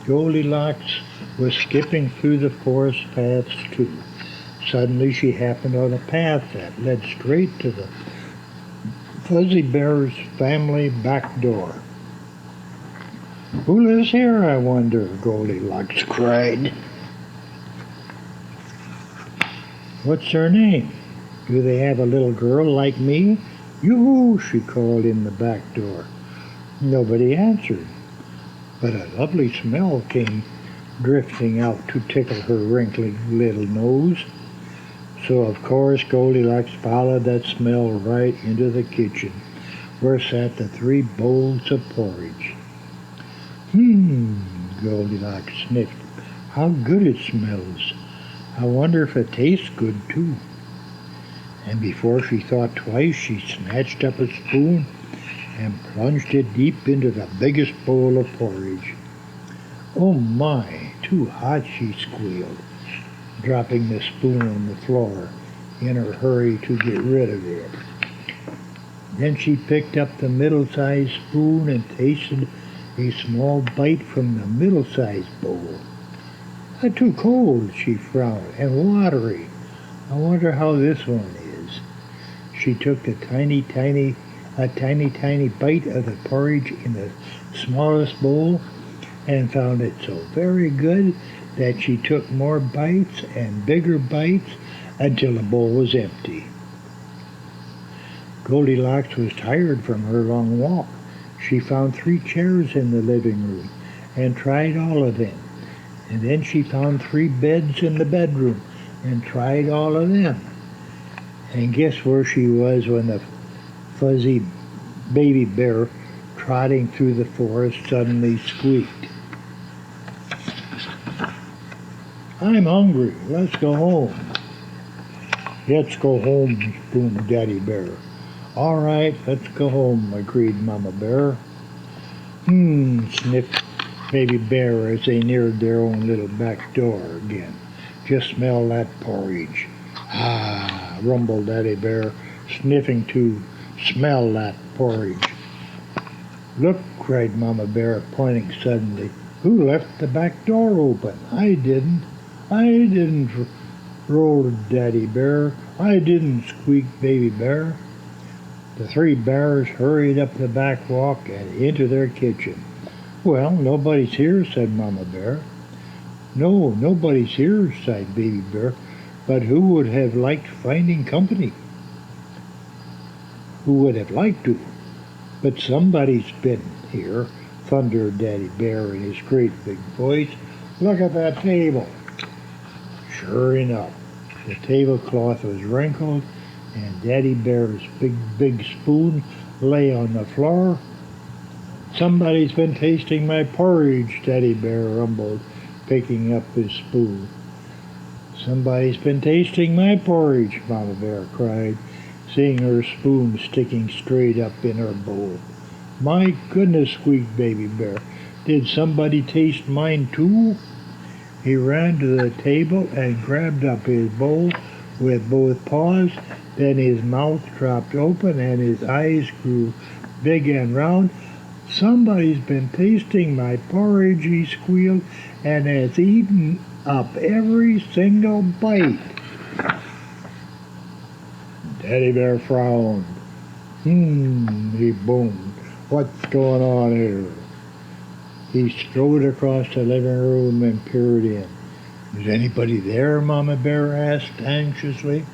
Goldilocks was skipping through the forest paths too. Suddenly she happened on a path that led straight to the Fuzzy Bear's family back door. Who lives here, I wonder? Goldilocks cried. What's their name? Do they have a little girl like me? Yoo-hoo, she called in the back door. Nobody answered, but a lovely smell came drifting out to tickle her wrinkly little nose. So of course Goldilocks followed that smell right into the kitchen, where sat the three bowls of porridge. Goldilocks sniffed. How good it smells. I wonder if it tastes good too. And before she thought twice, she snatched up a spoon and plunged it deep into the biggest bowl of porridge. Oh my, too hot, she squealed, dropping the spoon on the floor in her hurry to get rid of it. Then she picked up the middle-sized spoon and tasted a small bite from the middle-sized bowl. Too cold, she frowned, and watery. I wonder how this one is. She took a tiny bite of the porridge in the smallest bowl and found it so very good that she took more bites and bigger bites until the bowl was empty. Goldilocks was tired from her long walk. She found 3 chairs in the living room and tried all of them. And then she found 3 beds in the bedroom and tried all of them. And guess where she was when the fuzzy Baby Bear trotting through the forest suddenly squeaked. I'm hungry. Let's go home. Let's go home, boomed Daddy Bear. All right, let's go home, agreed Mama Bear. Sniffed Baby Bear as they neared their own little back door again. Just smell that porridge. Ah, rumbled Daddy Bear, sniffing to smell that porridge. Look, cried Mama Bear, pointing suddenly. Who left the back door open? I didn't, roared Daddy Bear. I didn't, squeaked Baby Bear. The 3 bears hurried up the back walk and into their kitchen. Well, nobody's here, said Mama Bear. No, nobody's here, sighed Baby Bear. But who would have liked finding company? Who would have liked to? But somebody's been here, thundered Daddy Bear in his great big voice. Look at that table. Sure enough, the tablecloth was wrinkled, and Daddy Bear's big spoon lay on the floor. Somebody's been tasting my porridge, Daddy Bear rumbled, picking up his spoon. Somebody's been tasting my porridge, Mama Bear cried, seeing her spoon sticking straight up in her bowl. My goodness, squeaked Baby Bear. Did somebody taste mine too? He ran to the table and grabbed up his bowl with both paws. Then his mouth dropped open and his eyes grew big and round. Somebody's been tasting my porridge, he squealed, and has eaten up every single bite. Teddy Bear frowned. He boomed. What's going on here? He strode across the living room and peered in. Is anybody there? Mama Bear asked anxiously.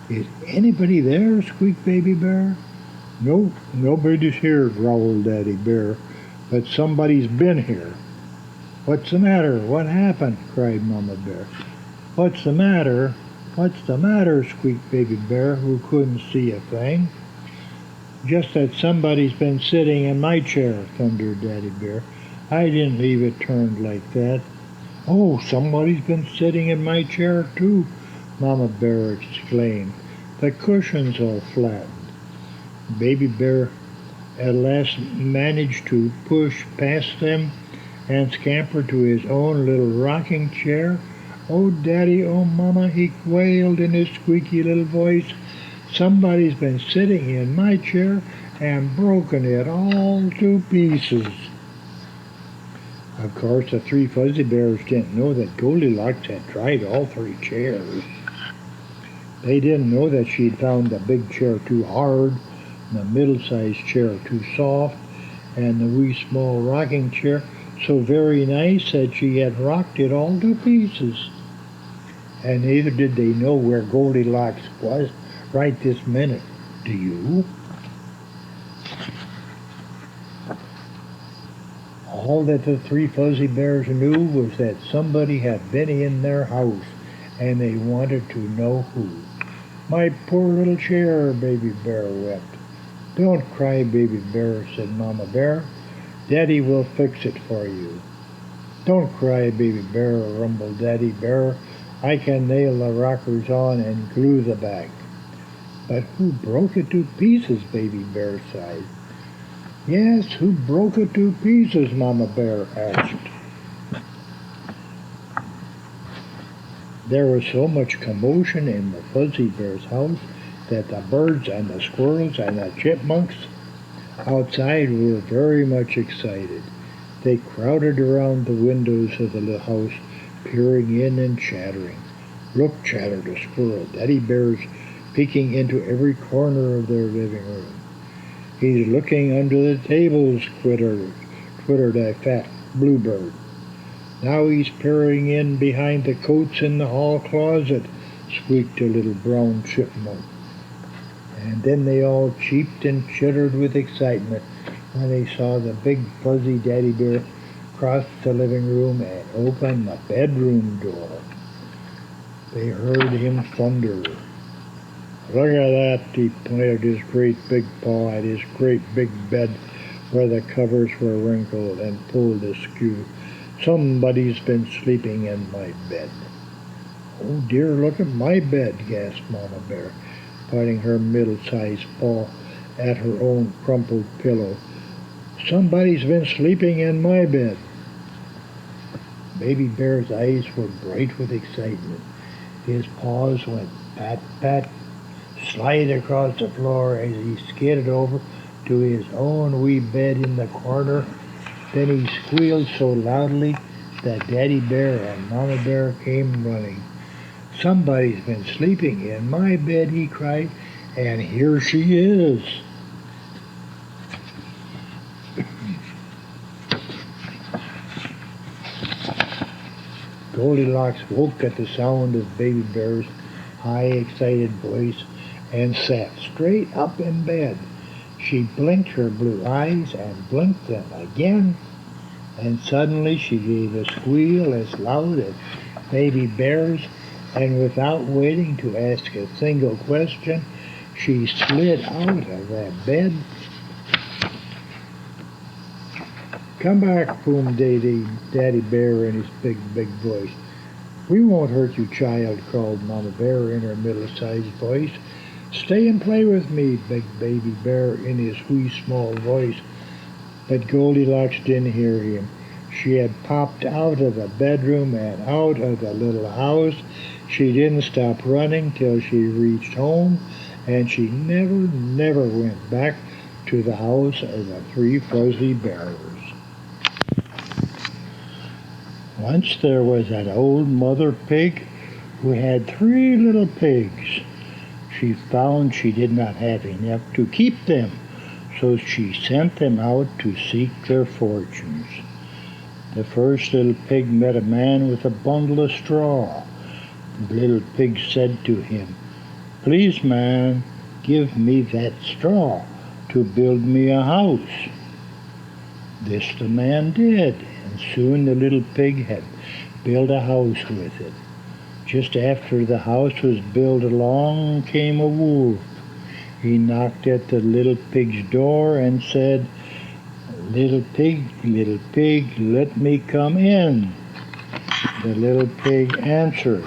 Is anybody there? Squeaked Baby Bear. Nope, nobody's here, growled Daddy Bear. But somebody's been here. What's the matter? What happened? Cried Mama Bear. What's the matter? What's the matter? Squeaked Baby Bear, who couldn't see a thing. Just that somebody's been sitting in my chair, thundered Daddy Bear. I didn't leave it turned like that. Oh, somebody's been sitting in my chair too, Mama Bear exclaimed. The cushion's all flattened. Baby Bear at last managed to push past them and scamper to his own little rocking chair. Oh, Daddy, oh, Mama, he wailed in his squeaky little voice. Somebody's been sitting in my chair and broken it all to pieces. Of course, the three fuzzy bears didn't know that Goldilocks had tried all three chairs. They didn't know that she'd found the big chair too hard, the middle-sized chair too soft, and the wee small rocking chair so very nice that she had rocked it all to pieces. And neither did they know where Goldilocks was right this minute. Do you? All that the three fuzzy bears knew was that somebody had been in their house, and they wanted to know who. My poor little chair, Baby Bear wept. Don't cry, Baby Bear, said Mama Bear. Daddy will fix it for you. Don't cry, Baby Bear, rumbled Daddy Bear. I can nail the rockers on and glue the back. But who broke it to pieces? Baby Bear sighed. Yes, who broke it to pieces? Mama Bear asked. There was so much commotion in the Fuzzy Bear's house that the birds and the squirrels and the chipmunks outside were very much excited. They crowded around the windows of the little house, peering in and chattering. Look, chattered a squirrel. Daddy Bear's peeking into every corner of their living room. He's looking under the tables, twittered a fat bluebird. Now he's peering in behind the coats in the hall closet, squeaked a little brown chipmunk. And then they all cheeped and chittered with excitement when they saw the big fuzzy Daddy Bear cross the living room and open the bedroom door. They heard him thunder. Look at that, he pointed his great big paw at his great big bed where the covers were wrinkled and pulled askew. Somebody's been sleeping in my bed. Oh dear, look at my bed, gasped Mama Bear, pointing her middle-sized paw at her own crumpled pillow. Somebody's been sleeping in my bed. Baby Bear's eyes were bright with excitement. His paws went pat, pat, slide across the floor as he skidded over to his own wee bed in the corner. Then he squealed so loudly that Daddy Bear and Mama Bear came running. Somebody's been sleeping in my bed, he cried, and here she is. Goldilocks woke at the sound of Baby Bear's high, excited voice and sat straight up in bed. She blinked her blue eyes and blinked them again, and suddenly she gave a squeal as loud as Baby Bear's, and without waiting to ask a single question, she slid out of that bed. "Come back," boomed Daddy Bear in his big, big voice. "We won't hurt you, child," called Mama Bear in her middle-sized voice. "Stay and play with me," begged Baby Bear in his wee small voice. But Goldilocks didn't hear him. She had popped out of the bedroom and out of the little house. She didn't stop running till she reached home, and she never went back to the house of the three fuzzy bears. Once there was an old mother pig who had 3 little pigs. She found she did not have enough to keep them, so she sent them out to seek their fortunes. The first little pig met a man with a bundle of straw. The little pig said to him, "Please, man, give me that straw to build me a house." This the man did, and soon the little pig had built a house with it. Just after the house was built, along came a wolf. He knocked at the little pig's door and said, little pig, let me come in." The little pig answered,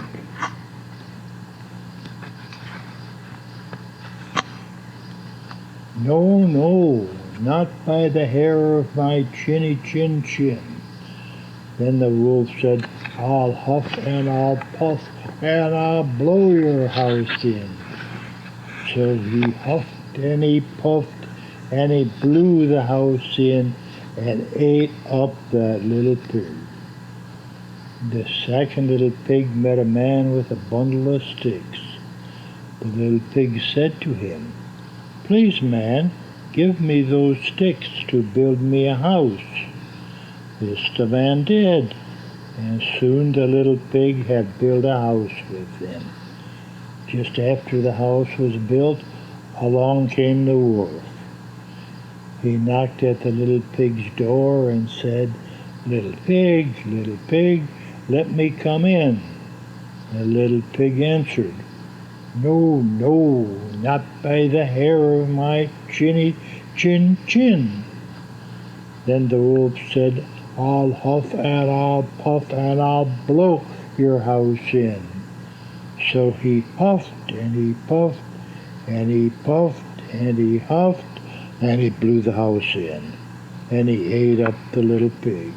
"No, no, not by the hair of my chinny chin chin." Then the wolf said, "I'll huff and I'll puff and I'll blow your house in." So he huffed and he puffed and he blew the house in and ate up that little pig. The second little pig met a man with a bundle of sticks. The little pig said to him, "Please, man, give me those sticks to build me a house." This the man did, and soon the little pig had built a house with them. Just after the house was built, along came the wolf. He knocked at the little pig's door and said, little pig, let me come in." The little pig answered, "No, no, not by the hair of my chinny chin chin." Then the wolf said, "I'll huff and I'll puff and I'll blow your house in." So he huffed and he puffed and he puffed and he huffed and he blew the house in, and he ate up the little pig.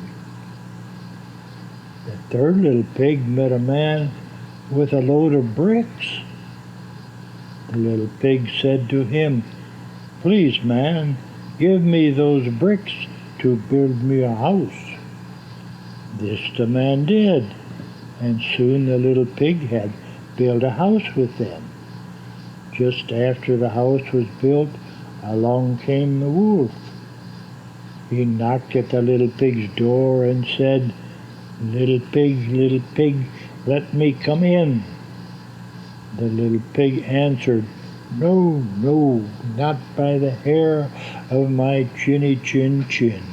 The third little pig met a man with a load of bricks. The little pig said to him, "Please, man, give me those bricks to build me a house." This the man did, and soon the little pig had built a house with them. Just after the house was built, along came the wolf. He knocked at the little pig's door and said, little pig, let me come in." The little pig answered, "No, no, not by the hair of my chinny chin chin."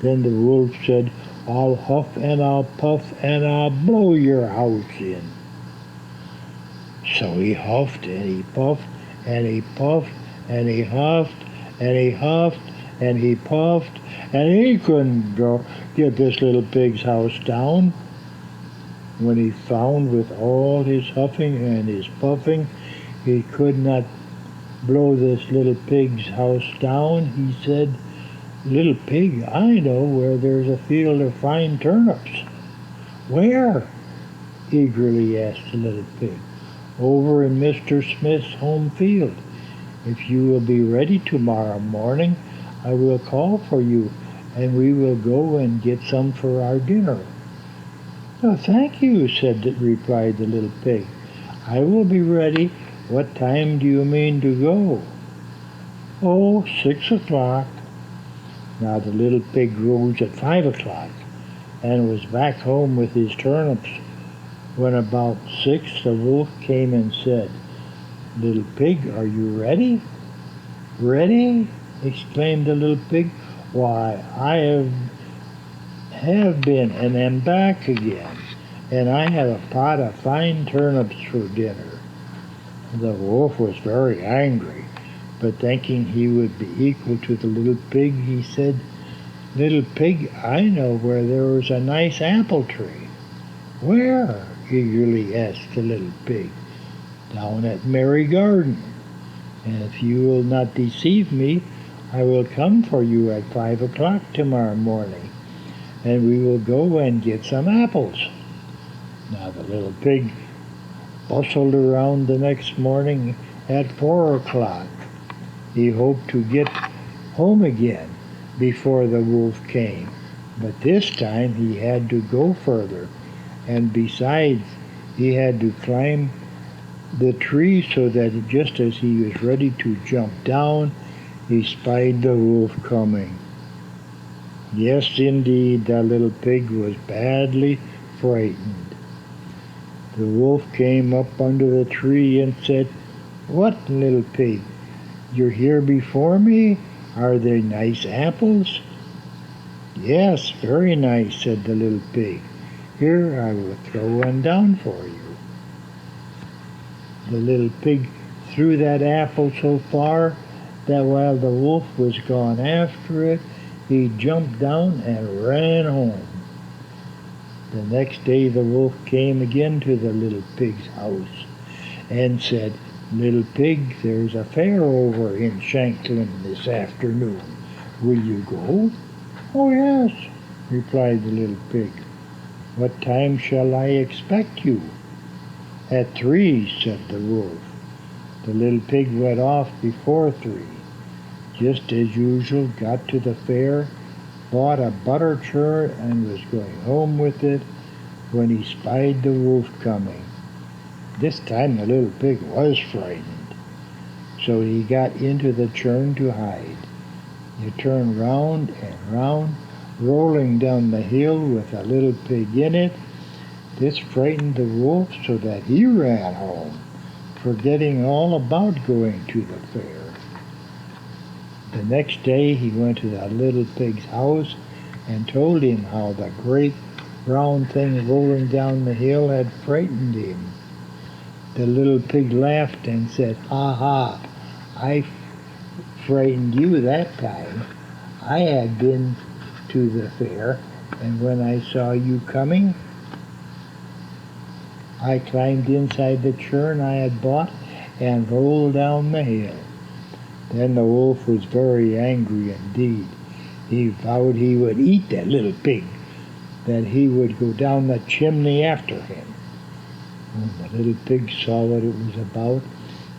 Then the wolf said, "I'll huff and I'll puff and I'll blow your house in." So he huffed and he puffed and he puffed and he huffed and he huffed and he puffed, and he couldn't get this little pig's house down. When he found with all his huffing and his puffing he could not blow this little pig's house down, he said, "Little pig, I know where there's a field of fine turnips." "Where?" eagerly asked the little pig. "Over in Mr. Smith's home field. If you will be ready tomorrow morning, I will call for you, and we will go and get some for our dinner." "Oh, thank you," replied the little pig. "I will be ready. What time do you mean to go?" "Oh, 6 o'clock." Now the little pig rose at 5 o'clock. and was back home with his turnips. When about 6, the wolf came and said, "Little pig, are you ready?" "Ready?" exclaimed the little pig. "Why, I have been and am back again, and I have a pot of fine turnips for dinner." The wolf was very angry, but thinking he would be equal to the little pig, he said, "Little pig, I know where there is a nice apple tree." "Where?" eagerly asked the little pig. "Down at Merry Garden. And if you will not deceive me, I will come for you at 5 o'clock tomorrow morning, and we will go and get some apples." Now the little pig bustled around the next morning at 4 o'clock. He hoped to get home again before the wolf came, but this time he had to go further, and besides, he had to climb the tree so that just as he was ready to jump down, he spied the wolf coming. Yes, indeed, the little pig was badly frightened. The wolf came up under the tree and said, "What, little pig, you're here before me? Are they nice apples?" "Yes, very nice," said the little pig. "Here, I will throw one down for you." The little pig threw that apple so far that while the wolf was gone after it, he jumped down and ran home. The next day the wolf came again to the little pig's house and said, "Little pig, there's a fair over in Shanklin this afternoon. Will you go?" "Oh, yes," replied the little pig. "What time shall I expect you?" "At 3, said the wolf. The little pig went off before 3. Just as usual, got to the fair, bought a butter churn and was going home with it when he spied the wolf coming. This time the little pig was frightened, so he got into the churn to hide. It turned round and round, rolling down the hill with the little pig in it. This frightened the wolf so that he ran home, forgetting all about going to the fair. The next day he went to the little pig's house and told him how the great round thing rolling down the hill had frightened him. The little pig laughed and said, "Ha ha, I frightened you that time. I had been to the fair, and when I saw you coming, I climbed inside the churn I had bought and rolled down the hill." Then the wolf was very angry indeed. He vowed he would eat that little pig, that he would go down the chimney after him. When the little pig saw what it was about,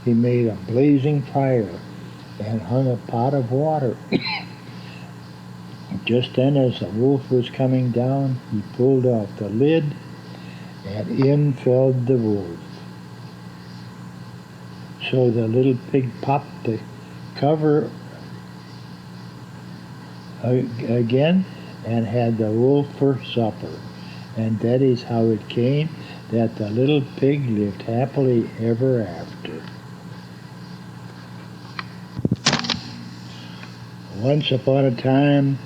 he made a blazing fire and hung a pot of water. Just then, as the wolf was coming down, he pulled off the lid, and in fell the wolf. So the little pig popped the cover again and had the wolf for supper. And that is how it came that the little pig lived happily ever after. Once upon a time,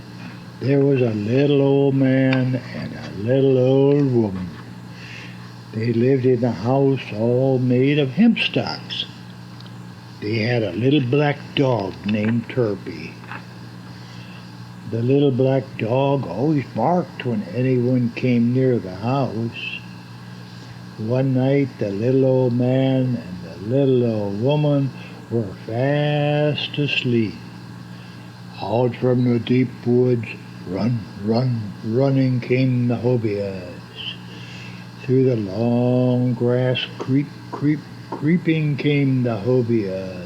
there was a little old man and a little old woman. They lived in a house all made of hemp stalks. They had a little black dog named Turpie. The little black dog always barked when anyone came near the house. One night the little old man and the little old woman were fast asleep. Out from the deep woods, running came the hobias. Through the long grass, creeping came the hobias.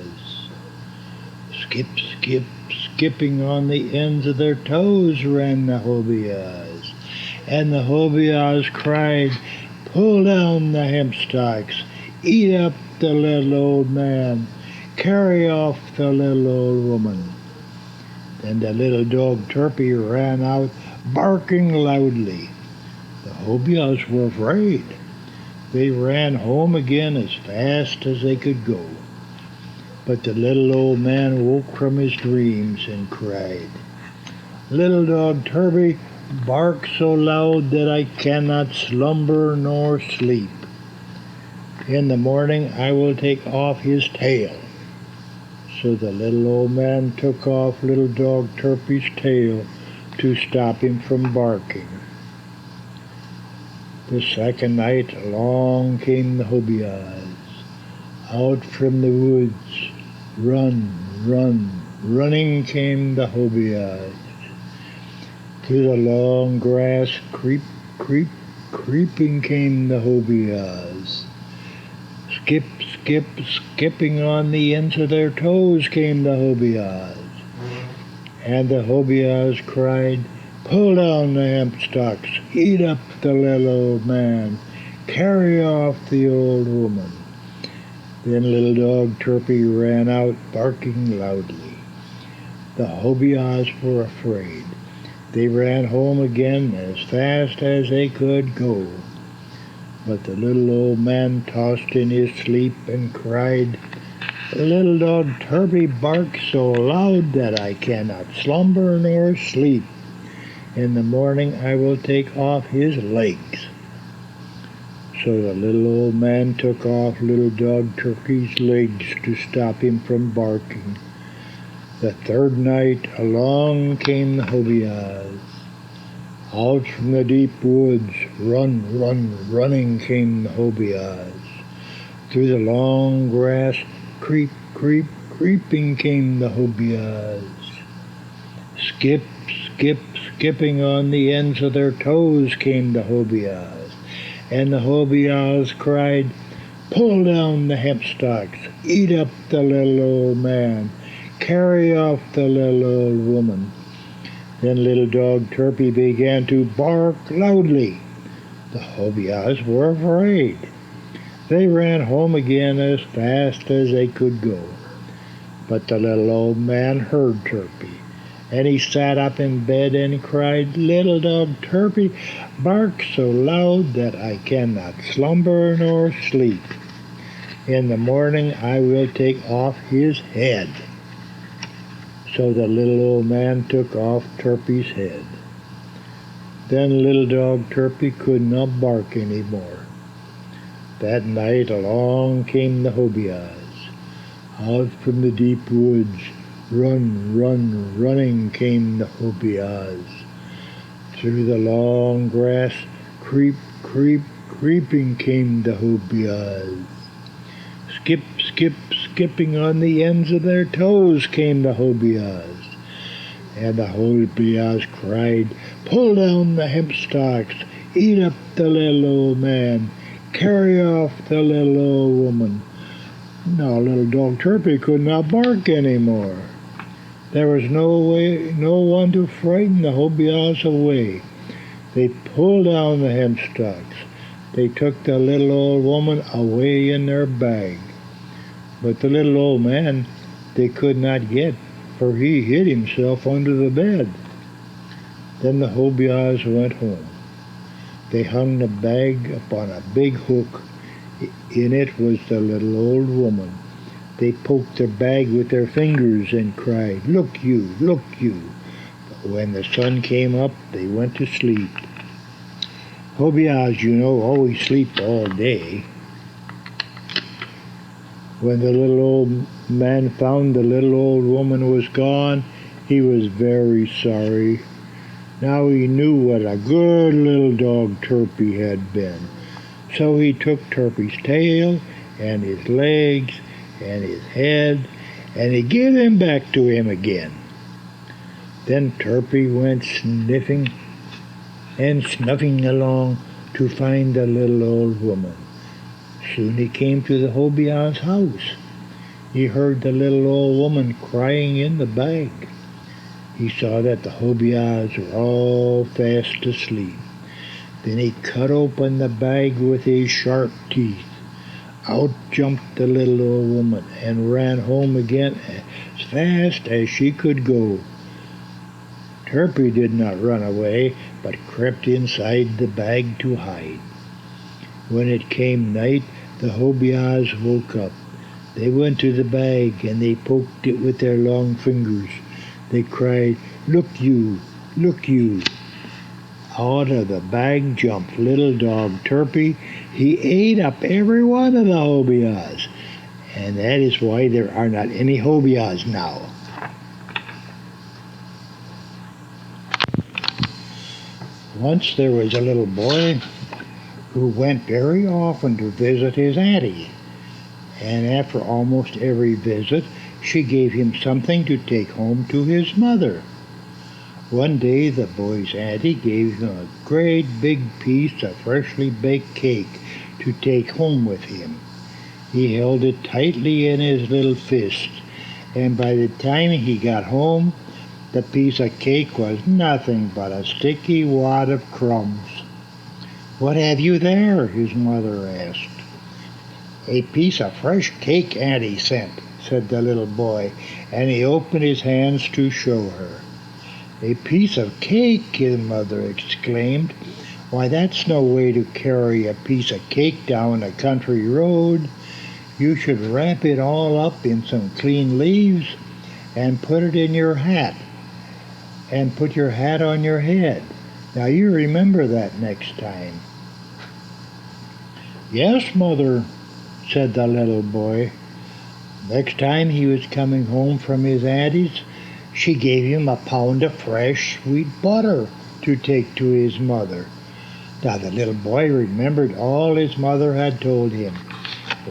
Skipping on the ends of their toes ran the hobias. And the hobias cried, "Pull down the hemp stalks, eat up the little old man, carry off the little old woman." Then the little dog Turpie ran out, barking loudly. The Hobias were afraid. They ran home again as fast as they could go. But the little old man woke from his dreams and cried, "Little dog Turpy barks so loud that I cannot slumber nor sleep. In the morning I will take off his tail." So the little old man took off little dog Turpy's tail to stop him from barking. The second night along came the Hobias. Out from the woods, running came the Hobias. Through the long grass, creeping came the Hobias. Skipping on the ends of their toes came the Hobias. And the Hobias cried, "Pull down the hemp stalks, eat up the little old man, carry off the old woman." Then little dog Turpy ran out barking loudly. The Hobias were afraid. They ran home again as fast as they could go. But the little old man tossed in his sleep and cried, "Little dog Turpy barks so loud that I cannot slumber nor sleep. In the morning I will take off his legs." So the little old man took off little dog Turpy's legs to stop him from barking. The third night along came the Hobias. Out from the deep woods, running came the Hobias. Through the long grass, creeping came the Hobias. Skipping on the ends of their toes came the Hobias. And the Hobias cried, "Pull down the hemp stalks, eat up the little old man, carry off the little old woman." Then little dog Turpy began to bark loudly. The Hobias were afraid. They ran home again as fast as they could go. But the little old man heard Turpy, and he sat up in bed and cried, "Little dog Turpy barks so loud that I cannot slumber nor sleep. In the morning I will take off his head." So the little old man took off Turpy's head. Then little dog Turpy could not bark any more. That night along came the Hobias. Out from the deep woods, running came the Hobias. Through the long grass, creeping came the Hobias. Skipping on the ends of their toes came the Hobias. And the Hobias cried, "Pull down the hemp stalks, eat up the little old man, carry off the little old woman." Now little dog Turpy could not bark any more. There was no one to frighten the Hobias away. They pulled down the hemp stalks. They took the little old woman away in their bag. But the little old man they could not get, for he hid himself under the bed. Then the Hobias went home. They hung the bag upon a big hook. In it was the little old woman. They poked the bag with their fingers and cried, "Look you, look you." But when the sun came up, they went to sleep. Hobias, always sleep all day. When the little old man found the little old woman was gone, he was very sorry. Now he knew what a good little dog Turpy had been. So he took Turpy's tail and his legs and his head, and he gave them back to him again. Then Turpy went sniffing and snuffing along to find the little old woman. Soon he came to the Hobias' house. He heard the little old woman crying in the bag. He saw that the Hobias were all fast asleep. Then he cut open the bag with his sharp teeth. Out jumped the little old woman and ran home again as fast as she could go. Turpy did not run away, but crept inside the bag to hide. When it came night, the Hobias woke up. They went to the bag and they poked it with their long fingers. They cried, "Look you, look you." Out of the bag jumped little dog Turpy. He ate up every one of the Hobias. And that is why there are not any Hobias now. Once there was a little boy who went very often to visit his auntie. And after almost every visit, she gave him something to take home to his mother. One day the boy's auntie gave him a great big piece of freshly baked cake to take home with him. He held it tightly in his little fist, and by the time he got home, the piece of cake was nothing but a sticky wad of crumbs. "What have you there?" his mother asked. "A piece of fresh cake Auntie sent," said the little boy, and he opened his hands to show her. "A piece of cake!" his mother exclaimed. "Why, that's no way to carry a piece of cake down a country road. You should wrap it all up in some clean leaves and put it in your hat, and put your hat on your head. Now you remember that next time." "Yes, Mother," said the little boy. Next time he was coming home from his auntie's, she gave him a pound of fresh, sweet butter to take to his mother. Now the little boy remembered all his mother had told him.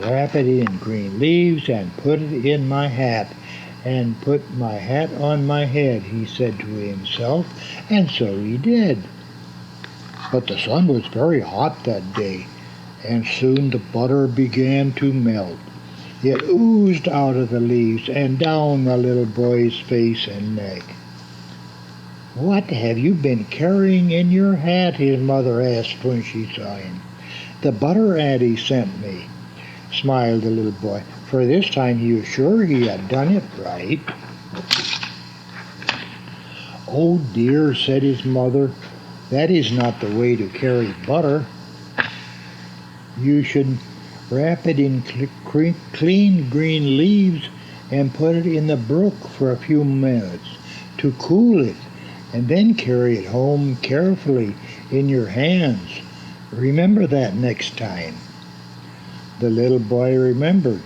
"Wrap it in green leaves and put it in my hat, and put my hat on my head," he said to himself, and so he did. But the sun was very hot that day, and soon the butter began to melt. It oozed out of the leaves and down the little boy's face and neck. "What have you been carrying in your hat?" his mother asked when she saw him. "The butter Auntie sent me," smiled the little boy, for this time he was sure he had done it right. "Oh dear," said his mother, "that is not the way to carry butter. You should wrap it in clean green leaves and put it in the brook for a few minutes to cool it, and then carry it home carefully in your hands. Remember that next time." The little boy remembered,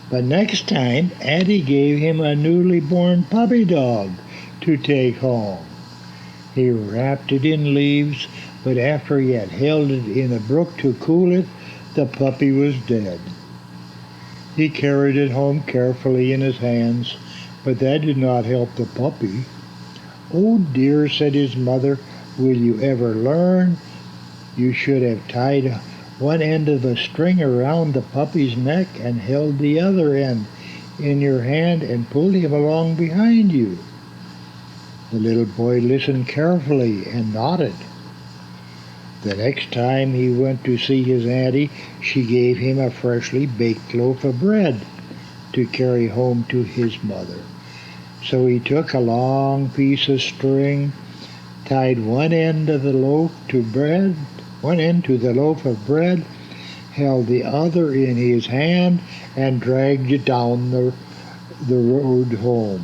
but next time Auntie gave him a newly born puppy dog to take home. He wrapped it in leaves, but after he had held it in the brook to cool it, the puppy was dead. He carried it home carefully in his hands, but that did not help the puppy. "Oh dear," said his mother, "will you ever learn? You should have tied one end of a string around the puppy's neck and held the other end in your hand and pulled him along behind you." The little boy listened carefully and nodded. The next time he went to see his auntie, she gave him a freshly baked loaf of bread to carry home to his mother. So he took a long piece of string, tied one end to the loaf of bread, held the other in his hand, and dragged it down the road home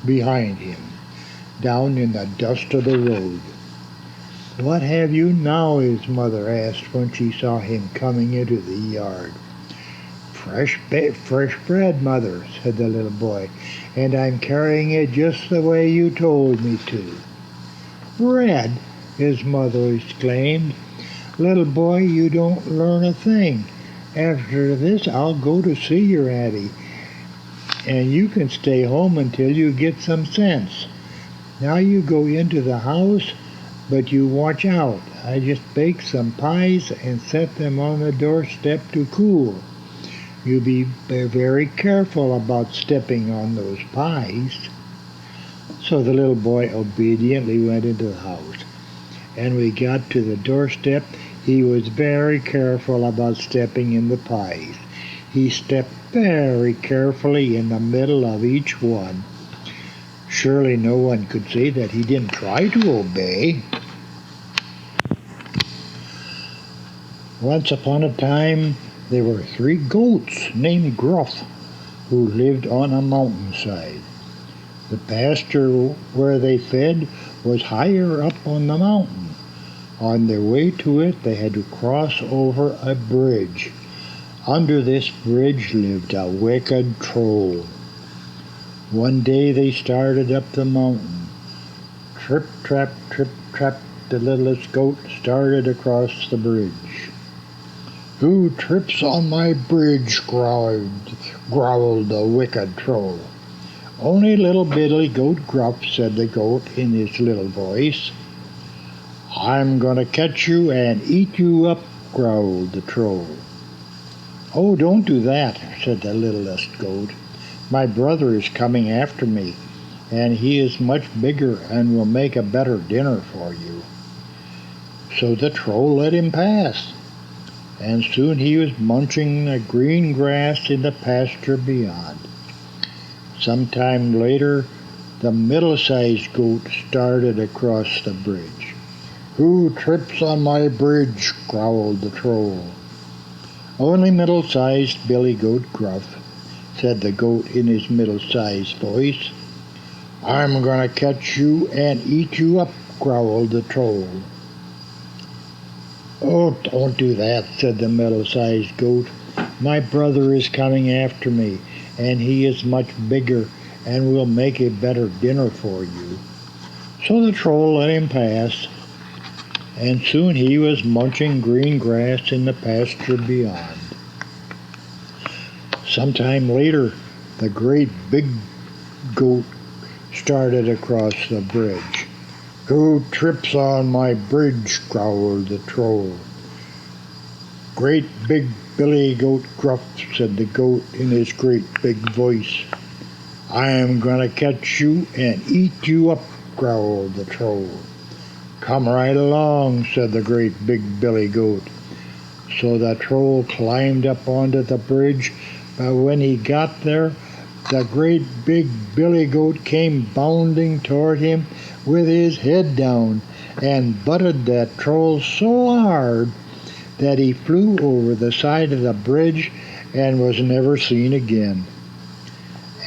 behind him, down in the dust of the road. "What have you now?" his mother asked when she saw him coming into the yard. Fresh bread, Mother," said the little boy, "and I'm carrying it just the way you told me to." "Bread!" his mother exclaimed. "Little boy, you don't learn a thing. After this I'll go to see your auntie, and you can stay home until you get some sense. Now you go into the house, but you watch out. I just baked some pies and set them on the doorstep to cool. You be very careful about stepping on those pies." So the little boy obediently went into the house, and when he got to the doorstep, he was very careful about stepping in the pies. He stepped very carefully in the middle of each one. Surely no one could say that he didn't try to obey. Once upon a time, there were 3 goats named Gruff who lived on a mountainside. The pasture where they fed was higher up on the mountain. On their way to it, they had to cross over a bridge. Under this bridge lived a wicked troll. One day they started up the mountain. Trip, trap, the littlest goat started across the bridge. "Who trips on my bridge?" growled the wicked troll. "Only little Billy Goat Gruff," said the goat in his little voice. "I'm going to catch you and eat you up," growled the troll. "Oh, don't do that," said the littlest goat. "My brother is coming after me, and he is much bigger and will make a better dinner for you." So the troll let him pass, and soon he was munching the green grass in the pasture beyond. Sometime later, the middle-sized goat started across the bridge. "Who trips on my bridge?" growled the troll. "Only middle-sized Billy Goat Gruff," said the goat in his middle-sized voice. "I'm going to catch you and eat you up," growled the troll. "Oh, don't do that," said the middle-sized goat. "My brother is coming after me, and he is much bigger and will make a better dinner for you." So the troll let him pass, and soon he was munching green grass in the pasture beyond. Sometime later, the great big goat started across the bridge. "Who trips on my bridge?" growled the troll. "Great big Billy Goat Gruff," said the goat in his great big voice. "I am going to catch you and eat you up," growled the troll. "Come right along," said the great big Billy Goat. So the troll climbed up onto the bridge, but when he got there, the great big Billy Goat came bounding toward him with his head down and butted that troll so hard that he flew over the side of the bridge and was never seen again.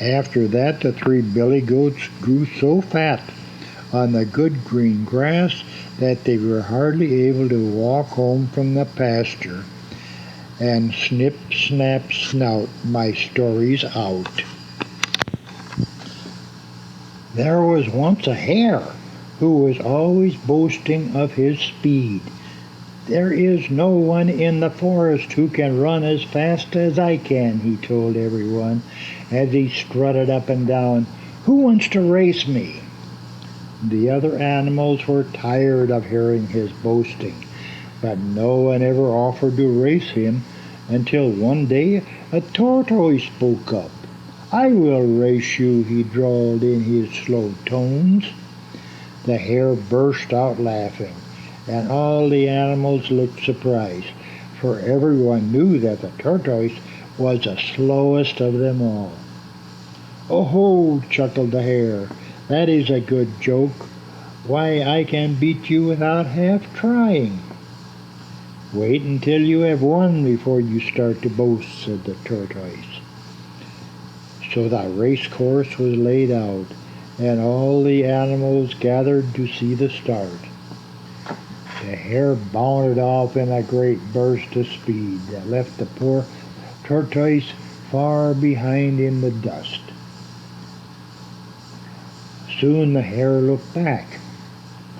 After that, the 3 Billy Goats grew so fat on the good green grass that they were hardly able to walk home from the pasture. And snip, snap, snout, my story's out. There was once a hare who was always boasting of his speed. "There is no one in the forest who can run as fast as I can," he told everyone as he strutted up and down. "Who wants to race me?" The other animals were tired of hearing his boasting, but no one ever offered to race him until one day a tortoise spoke up. "I will race you," he drawled in his slow tones. The hare burst out laughing, and all the animals looked surprised, for everyone knew that the tortoise was the slowest of them all. "Oh ho!" chuckled the hare. "That is a good joke. Why, I can beat you without half trying." "Wait until you have won before you start to boast," said the tortoise. So the race course was laid out, and all the animals gathered to see the start. The hare bounded off in a great burst of speed that left the poor tortoise far behind in the dust. Soon the hare looked back.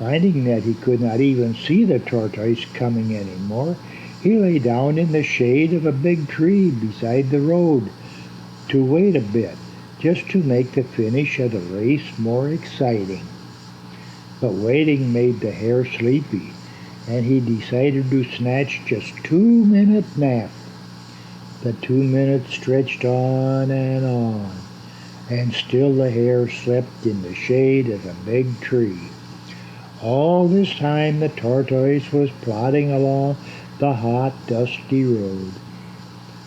Finding that he could not even see the tortoise coming any more, he lay down in the shade of a big tree beside the road to wait a bit, just to make the finish of the race more exciting. But waiting made the hare sleepy, and he decided to snatch just 2-minute nap. The 2 minutes stretched on, and still the hare slept in the shade of a big tree. All this time the tortoise was plodding along the hot, dusty road.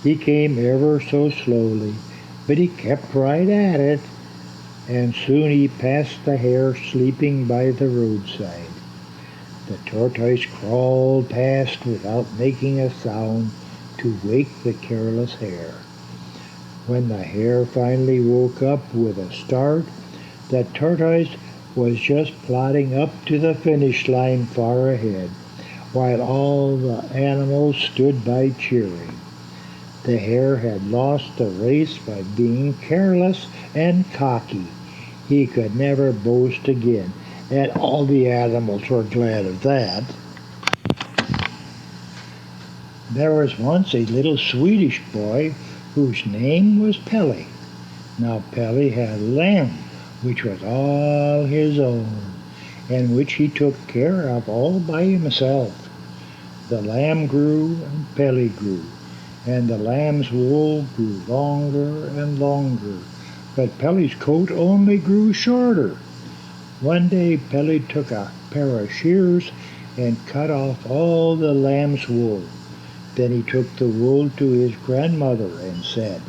He came ever so slowly, but he kept right at it, and soon he passed the hare sleeping by the roadside. The tortoise crawled past without making a sound to wake the careless hare. When the hare finally woke up with a start, the tortoise was just plodding up to the finish line far ahead, while all the animals stood by cheering. The hare had lost the race by being careless and cocky. He could never boast again, and all the animals were glad of that. There was once a little Swedish boy whose name was Pelle. Now Pelle had a lamb which was all his own, and which he took care of all by himself. The lamb grew and Pelle grew, and the lamb's wool grew longer and longer, but Pelle's coat only grew shorter. One day Pelle took a pair of shears and cut off all the lamb's wool. Then he took the wool to his grandmother and said,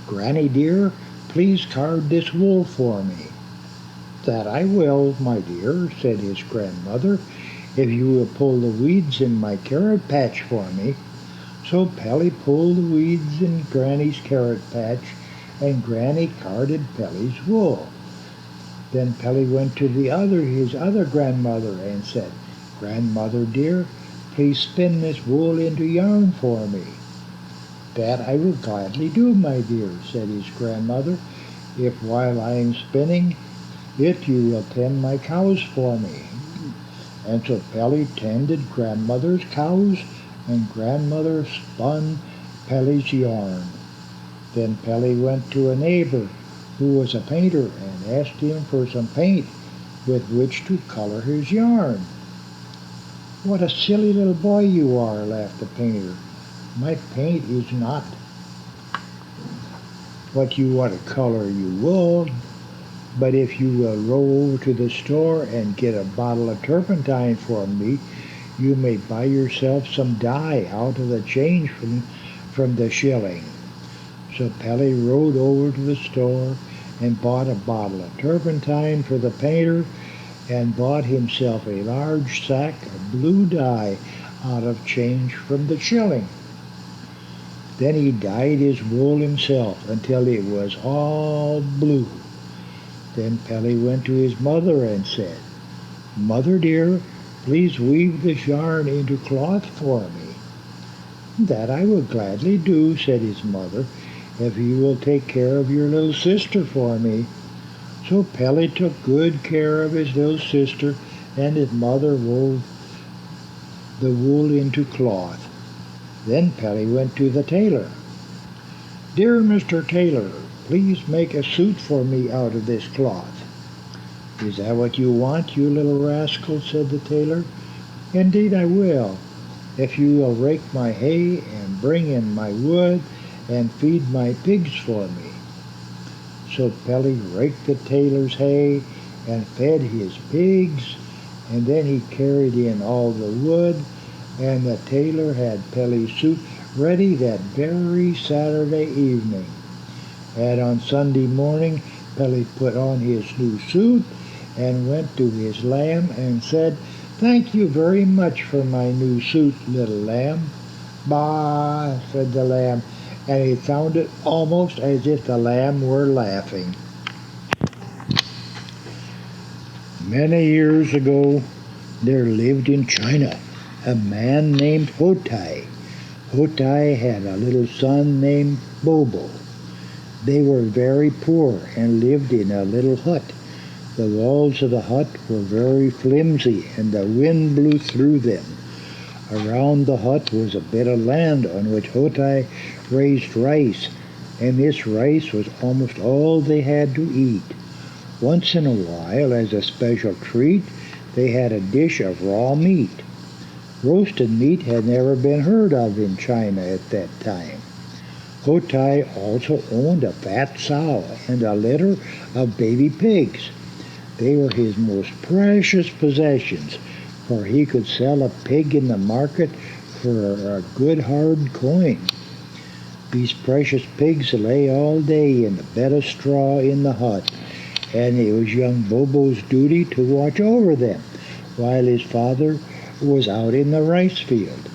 "Granny dear, please card this wool for me." "That I will, my dear," said his grandmother, "if you will pull the weeds in my carrot patch for me." So Pelle pulled the weeds in Granny's carrot patch, and Granny carded Pelle's wool. Then Pelle went to his other grandmother and said, "Grandmother dear, please spin this wool into yarn for me." "That I will gladly do, my dear," said his grandmother, "if while I am spinning it you will tend my cows for me." And so Pelle tended grandmother's cows, and grandmother spun Pelle's yarn. Then Pelle went to a neighbor who was a painter and asked him for some paint with which to color his yarn. "What a silly little boy you are," laughed the painter. "My paint is not what you want to color you will, but if you will roll over to the store and get a bottle of turpentine for me, you may buy yourself some dye out of the change from the shilling." So Pelle rode over to the store and bought a bottle of turpentine for the painter, and bought himself a large sack of blue dye out of change from the shilling. Then he dyed his wool himself until it was all blue. Then Pelle went to his mother and said, "Mother dear, please weave this yarn into cloth for me." "That I will gladly do," said his mother, "if you will take care of your little sister for me." So Pelle took good care of his little sister, and his mother wove the wool into cloth. Then Pelle went to the tailor. "Dear Mr. Tailor, please make a suit for me out of this cloth." "Is that what you want, you little rascal?" said the tailor. "Indeed I will, if you will rake my hay and bring in my wood and feed my pigs for me." So Pelle raked the tailor's hay and fed his pigs, and then he carried in all the wood, and the tailor had Pelle's suit ready that very Saturday evening. And on Sunday morning, Pelle put on his new suit and went to his lamb and said, "Thank you very much for my new suit, little lamb." "Bah," said the lamb, and it sounded almost as if the lamb were laughing. Many years ago, there lived in China a man named Hotai. Hotai had a little son named Bobo. They were very poor and lived in a little hut. The walls of the hut were very flimsy, and the wind blew through them. Around the hut was a bit of land on which Hotai raised rice, and this rice was almost all they had to eat. Once in a while, as a special treat, they had a dish of raw meat. Roasted meat had never been heard of in China at that time. Hotai also owned a fat sow and a litter of baby pigs. They were his most precious possessions, for he could sell a pig in the market for a good hard coin. These precious pigs lay all day in the bed of straw in the hut, and it was young Bobo's duty to watch over them, while his father was out in the rice field.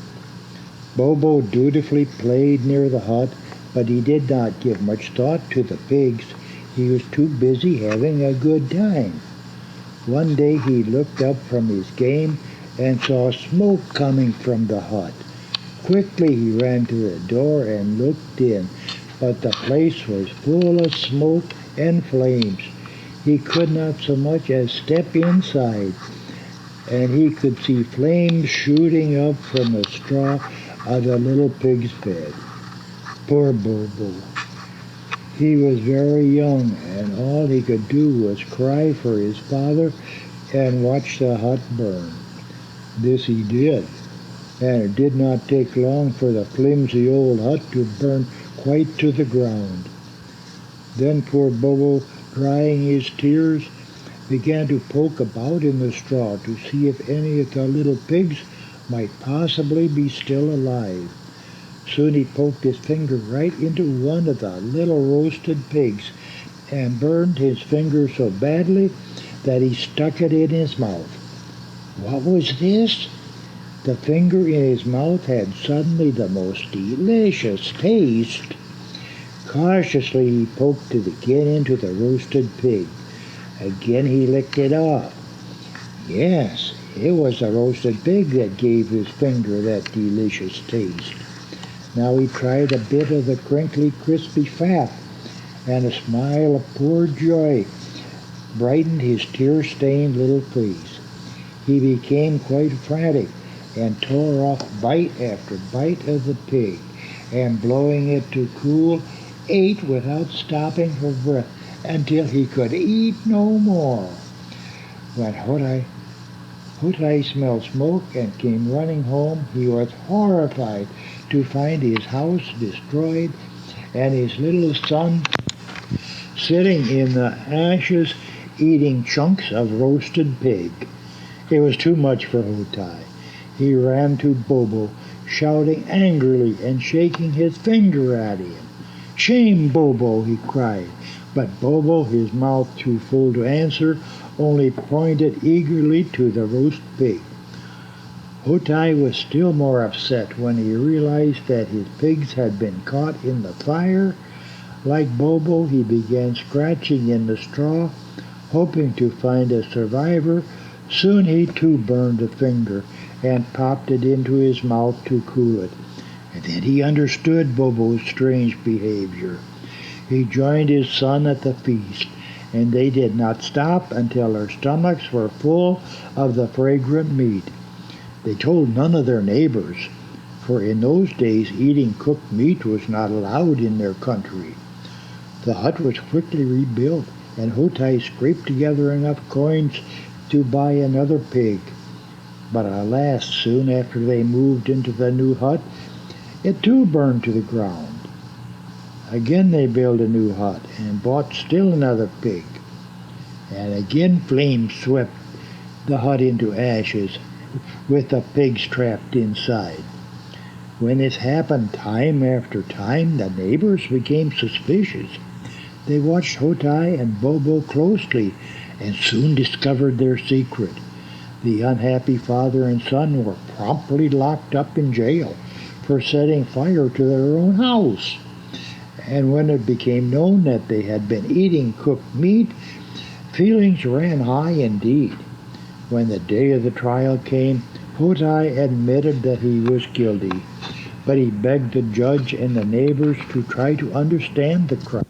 Bobo dutifully played near the hut, but he did not give much thought to the pigs. He was too busy having a good time. One day he looked up from his game and saw smoke coming from the hut. Quickly he ran to the door and looked in, but the place was full of smoke and flames. He could not so much as step inside, and he could see flames shooting up from the straw of the little pig's bed. Poor Bobo. He was very young, and all he could do was cry for his father and watch the hut burn. This he did, and it did not take long for the flimsy old hut to burn quite to the ground. Then poor Bobo, drying his tears, began to poke about in the straw to see if any of the little pigs might possibly be still alive. Soon he poked his finger right into one of the little roasted pigs and burned his finger so badly that he stuck it in his mouth. What was this? The finger in his mouth had suddenly the most delicious taste. Cautiously he poked it again into the roasted pig. Again he licked it off. Yes, it was the roasted pig that gave his finger that delicious taste. Now he tried a bit of the crinkly, crispy fat, and a smile of poor joy brightened his tear-stained little face. He became quite frantic and tore off bite after bite of the pig, and blowing it to cool, ate without stopping for breath until he could eat no more. When Hutai smelled smoke and came running home, he was horrified to find his house destroyed and his little son sitting in the ashes eating chunks of roasted pig. It was too much for Hutai. He ran to Bobo, shouting angrily and shaking his finger at him. "Shame, Bobo!" he cried. But Bobo, his mouth too full to answer, only pointed eagerly to the roast pig. Hutai was still more upset when he realized that his pigs had been caught in the fire. Like Bobo, he began scratching in the straw, hoping to find a survivor. Soon he too burned a finger and popped it into his mouth to cool it. And then he understood Bobo's strange behavior. He joined his son at the feast, and they did not stop until their stomachs were full of the fragrant meat. They told none of their neighbors, for in those days eating cooked meat was not allowed in their country. The hut was quickly rebuilt, and Hutai scraped together enough coins to buy another pig. But alas, soon after they moved into the new hut, it too burned to the ground. Again they built a new hut and bought still another pig. And again flames swept the hut into ashes, with the pigs trapped inside. When this happened time after time, the neighbors became suspicious. They watched Hutai and Bobo closely and soon discovered their secret. The unhappy father and son were promptly locked up in jail for setting fire to their own house. And when it became known that they had been eating cooked meat, feelings ran high indeed. When the day of the trial came, Hutai admitted that he was guilty, but he begged the judge and the neighbors to try to understand the crime.